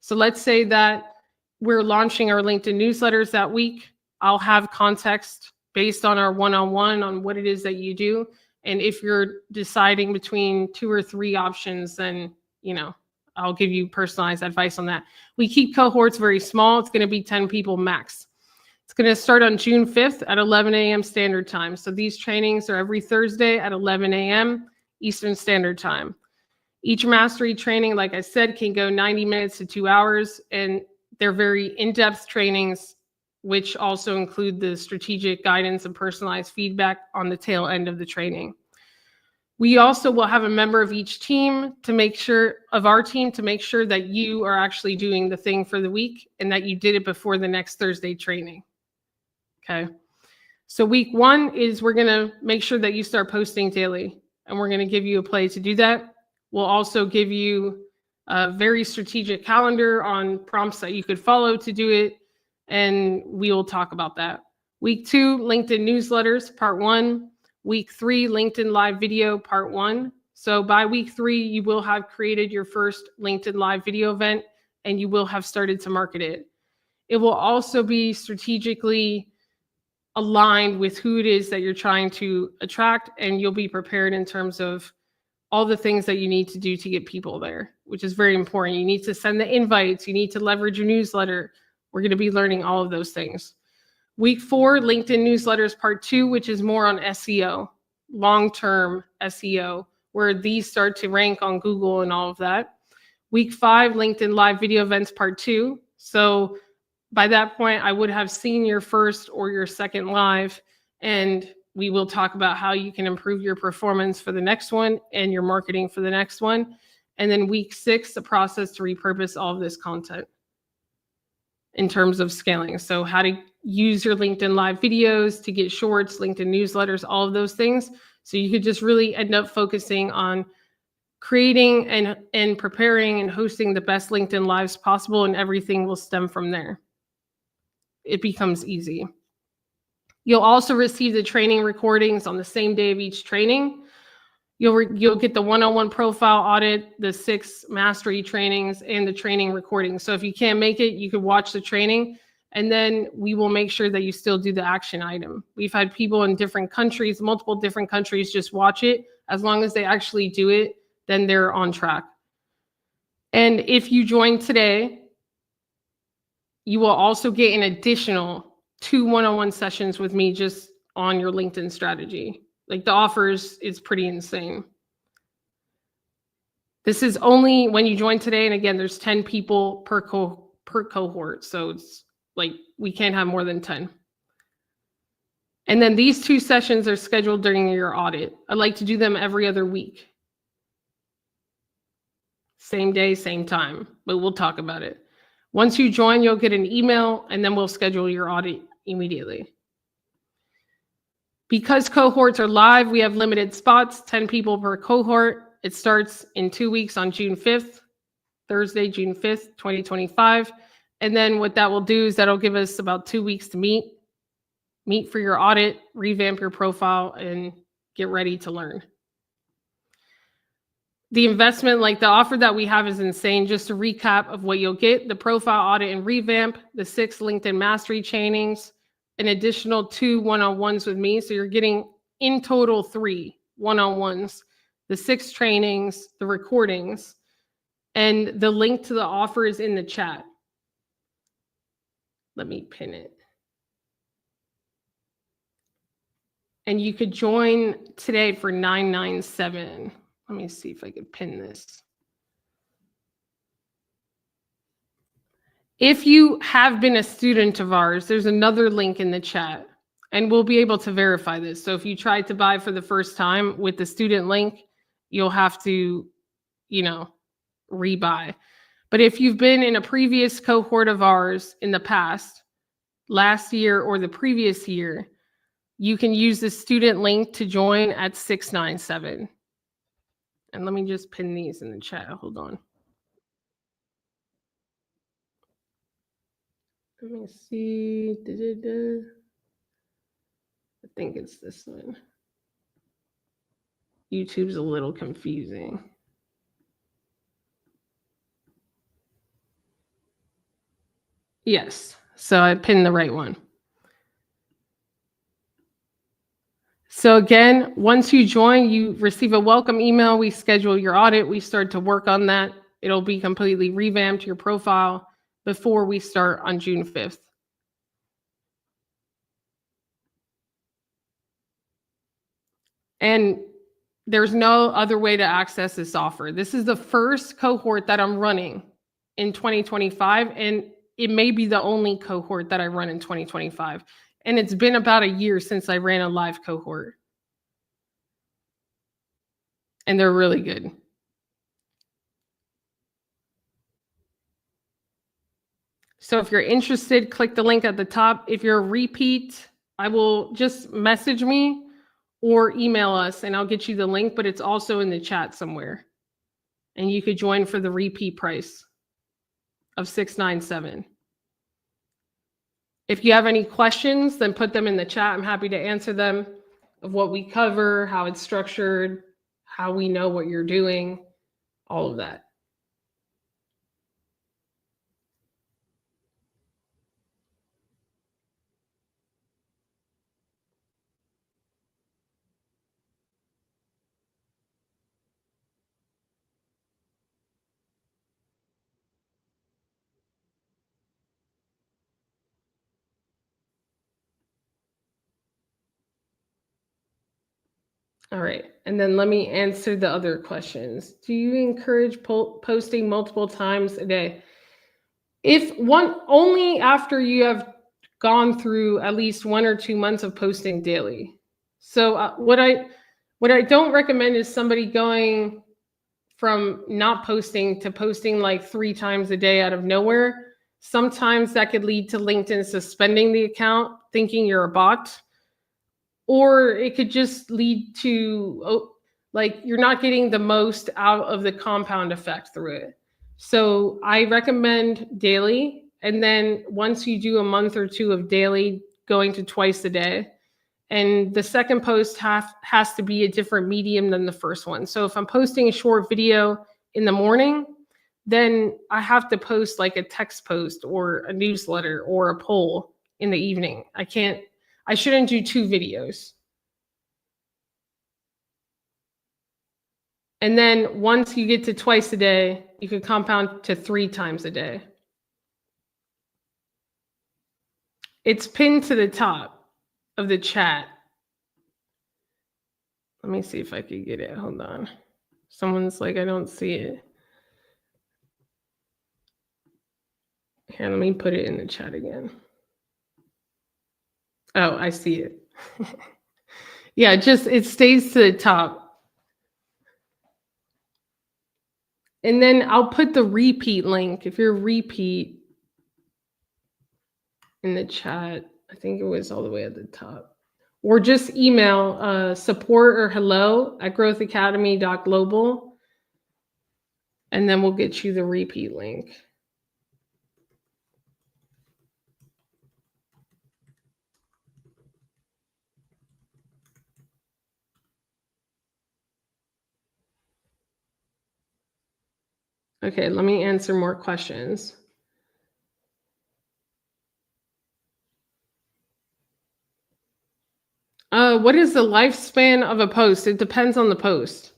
So let's say that we're launching our LinkedIn newsletters that week. I'll have context based on our one-on-one on what it is that you do. And if you're deciding between 2 or 3 options, then, I'll give you personalized advice on that. We keep cohorts very small. It's going to be 10 people max. It's going to start on June 5th at 11 a.m. Standard Time. So these trainings are every Thursday at 11 a.m. Eastern Standard Time. Each mastery training, like I said, can go 90 minutes to 2 hours, and they're very in-depth trainings which also include the strategic guidance and personalized feedback on the tail end of the training. We also will have a member of each team to make sure that you are actually doing the thing for the week and that you did it before the next Thursday training. Okay. So week 1 is we're going to make sure that you start posting daily, and we're going to give you a play to do that. We'll also give you a very strategic calendar on prompts that you could follow to do it, and we will talk about that. Week 2, LinkedIn newsletters, part 1. Week 3, LinkedIn live video, part 1. So by week 3, you will have created your first LinkedIn live video event, and you will have started to market it. It will also be strategically aligned with who it is that you're trying to attract, and you'll be prepared in terms of all the things that you need to do to get people there, which is very important. You need to send the invites. You need to leverage your newsletter. We're going to be learning all of those things. Week 4, LinkedIn newsletters part 2, which is more on SEO, long-term SEO, where these start to rank on Google and all of that. Week 5, LinkedIn live video events part 2. So by that point, I would have seen your first or your second live, and we will talk about how you can improve your performance for the next one and your marketing for the next one. And then week 6, the process to repurpose all of this content in terms of scaling. So how to use your LinkedIn live videos to get shorts, LinkedIn newsletters, all of those things. So you could just really end up focusing on creating and preparing and hosting the best LinkedIn lives possible, and everything will stem from there. It becomes easy. You'll also receive the training recordings on the same day of each training. You'll get the one-on-one profile audit, the 6 mastery trainings, and the training recordings. So if you can't make it, you could watch the training, and then we will make sure that you still do the action item. We've had people in different countries, multiple different countries, just watch it. As long as they actually do it, then they're on track. And if you join today, you will also get an additional 2 one-on-one sessions with me just on your LinkedIn strategy. Like, the offers is pretty insane. This is only when you join today. And again, there's 10 people per cohort. So it's like, we can't have more than 10. And then these 2 sessions are scheduled during your audit. I like to do them every other week. Same day, same time, but we'll talk about it. Once you join, you'll get an email, and then we'll schedule your audit immediately. Because cohorts are live, we have limited spots, 10 people per cohort. It starts in 2 weeks on June 5th, Thursday, June 5th, 2025. And then what that will do is that'll give us about 2 weeks to meet for your audit, revamp your profile, and get ready to learn. The investment, like the offer that we have, is insane. Just a recap of what you'll get: the profile audit and revamp, the 6 LinkedIn mastery trainings, an additional 2 one-on-ones with me. So you're getting in total 3 one-on-ones, the 6 trainings, the recordings, and the link to the offer is in the chat. Let me pin it. And you could join today for $997. Let me see if I could pin this. If you have been a student of ours, there's another link in the chat, and we'll be able to verify this. So if you tried to buy for the first time with the student link, you'll have to, rebuy. But if you've been in a previous cohort of ours in the past, last year or the previous year, you can use the student link to join at $697. And let me just pin these in the chat. Hold on. Let me see. I think it's this one. YouTube's a little confusing. Yes. So I pinned the right one. So again, once you join, you receive a welcome email. We schedule your audit. We start to work on that. It'll be completely revamped, your profile, before we start on June 5th. And there's no other way to access this offer. This is the first cohort that I'm running in 2025. And it may be the only cohort that I run in 2025. And it's been about a year since I ran a live cohort. And they're really good. So if you're interested, click the link at the top. If you're a repeat, I will just message me or email us and I'll get you the link, but it's also in the chat somewhere. And you could join for the repeat price of $697. If you have any questions, then put them in the chat. I'm happy to answer them, of what we cover, how it's structured, how we know what you're doing, all of that. All right, and then let me answer the other questions. Do you encourage posting multiple times a day? If one, only after you have gone through at least 1 or 2 months of posting daily. So what I don't recommend is somebody going from not posting to posting like 3 times a day out of nowhere. Sometimes that could lead to LinkedIn suspending the account, thinking you're a bot. Or it could just lead to like you're not getting the most out of the compound effect through it. So I recommend daily. And then once you do a month or 2 of daily, going to twice a day. And the second post has to be a different medium than the first one. So if I'm posting a short video in the morning, then I have to post like a text post or a newsletter or a poll in the evening. I shouldn't do 2 videos. And then once you get to twice a day, you could compound to 3 times a day. It's pinned to the top of the chat. Let me see if I could get it. Hold on. Someone's like, I don't see it. Here, let me put it in the chat again. Oh, I see it. Yeah, it stays to the top. And then I'll put the repeat link. If you're repeat in the chat, I think it was all the way at the top. Or just email support or hello@growthacademy.global. And then we'll get you the repeat link. Okay, let me answer more questions. What is the lifespan of a post? It depends on the post.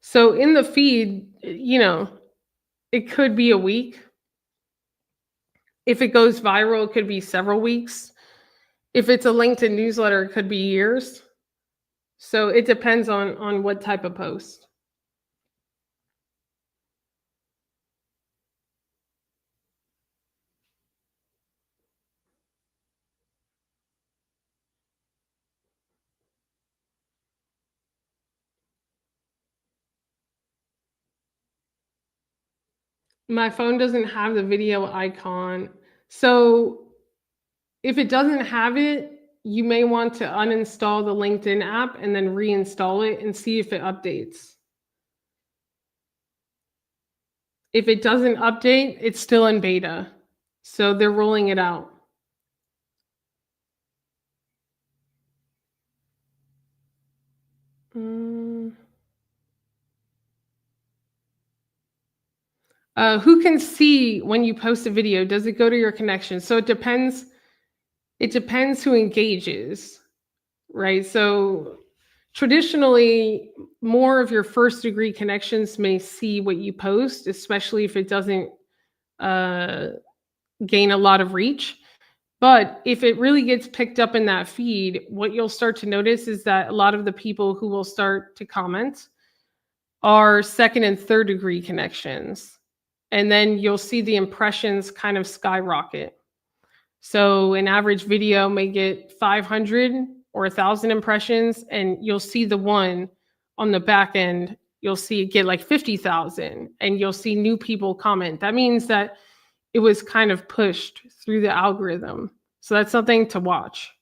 So in the feed, it could be a week. If it goes viral, it could be several weeks. If it's a LinkedIn newsletter, it could be years. So it depends on what type of post. My phone doesn't have the video icon. So if it doesn't have it, you may want to uninstall the LinkedIn app and then reinstall it and see if it updates. If it doesn't update, it's still in beta. So they're rolling it out. Who can see when you post a video? Does it go to your connection? So it depends. It depends who engages, right? So traditionally, more of your first degree connections may see what you post, especially if it doesn't gain a lot of reach. But if it really gets picked up in that feed, what you'll start to notice is that a lot of the people who will start to comment are second and third degree connections. and then you'll see the impressions kind of skyrocket. So an average video may get 500 or 1,000 impressions, and you'll see the one on the back end, you'll see it get like 50,000, and you'll see new people comment. That means that it was kind of pushed through the algorithm. So that's something to watch.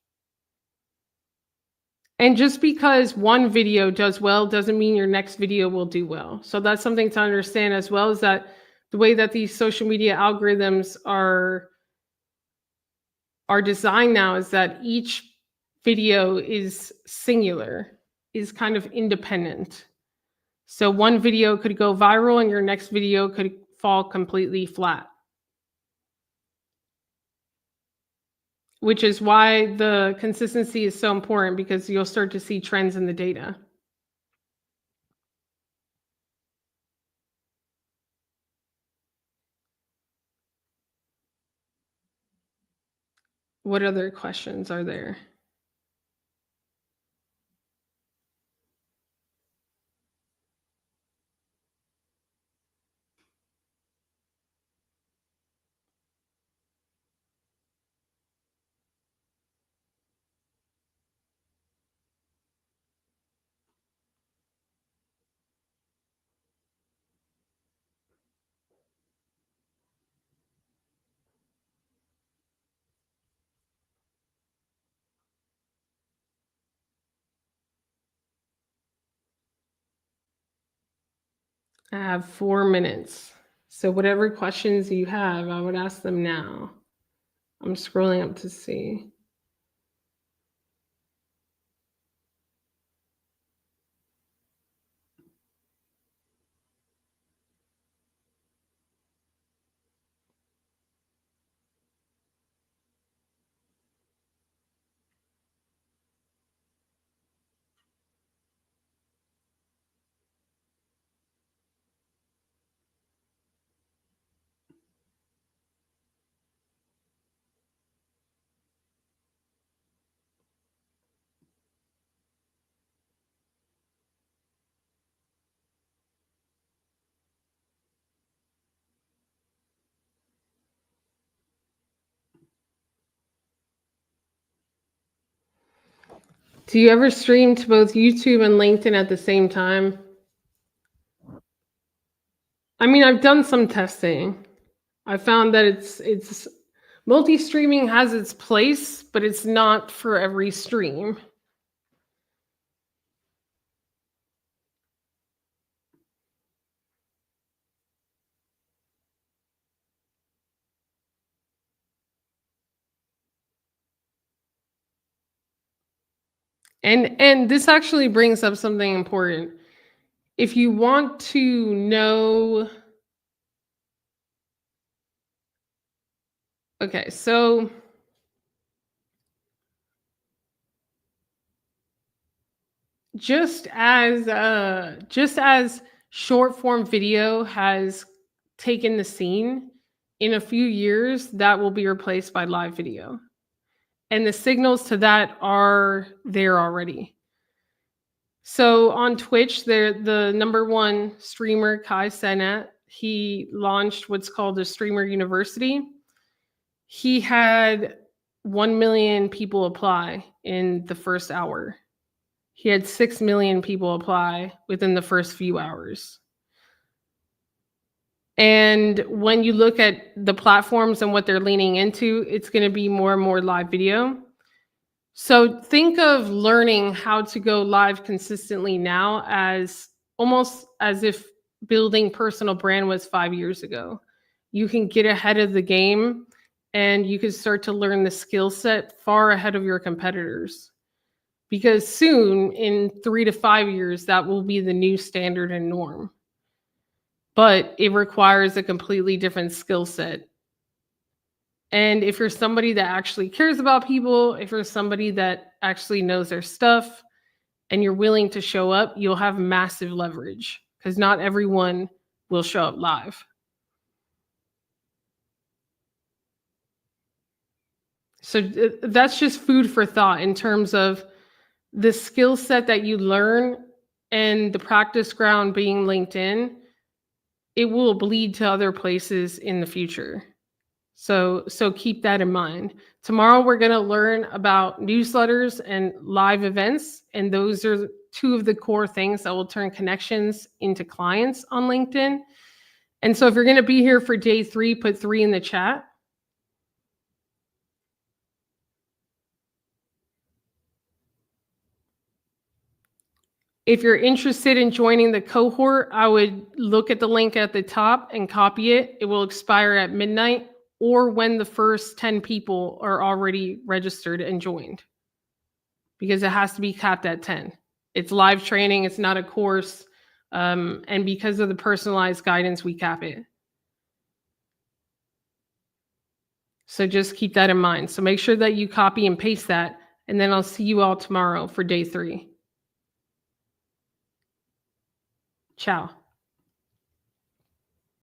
And just because one video does well doesn't mean your next video will do well. So that's something to understand as well, is that the way that these social media algorithms are designed now is that each video is singular, is kind of independent. So one video could go viral and your next video could fall completely flat. Which is why the consistency is so important, because you'll start to see trends in the data. What other questions are there? I have 4 minutes. So whatever questions you have, I would ask them now. I'm scrolling up to see. Do you ever stream to both YouTube and LinkedIn at the same time? I mean, I've done some testing. I found that it's multi-streaming has its place, but it's not for every stream. And this actually brings up something important. If you want to know, okay, so just as short form video has taken the scene, in a few years that will be replaced by live video. And the signals to that are there already. So on Twitch, the #1 streamer, Kai Cenat, he launched what's called a Streamer University. He had 1 million people apply in the first hour. He had 6 million people apply within the first few hours. And when you look at the platforms and what they're leaning into, it's going to be more and more live video. So think of learning how to go live consistently now as almost as if building personal brand was 5 years ago. You can get ahead of the game and you can start to learn the skill set far ahead of your competitors. Because soon, in 3 to 5 years, that will be the new standard and norm. But it requires a completely different skill set. And if you're somebody that actually cares about people, if you're somebody that actually knows their stuff, and you're willing to show up, you'll have massive leverage, because not everyone will show up live. So that's just food for thought in terms of the skill set that you learn and the practice ground being LinkedIn. it will bleed to other places in the future. So keep that in mind. Tomorrow we're going to learn about newsletters and live events, and those are two of the core things that will turn connections into clients on LinkedIn. And so if you're going to be here for day 3, put 3 in the chat. If you're interested in joining the cohort, I would look at the link at the top and copy it. It will expire at midnight or when the first 10 people are already registered and joined, because it has to be capped at 10. It's live training. It's not a course. And because of the personalized guidance, we cap it. So just keep that in mind. So make sure that you copy and paste that, and then I'll see you all tomorrow for day 3. Ciao.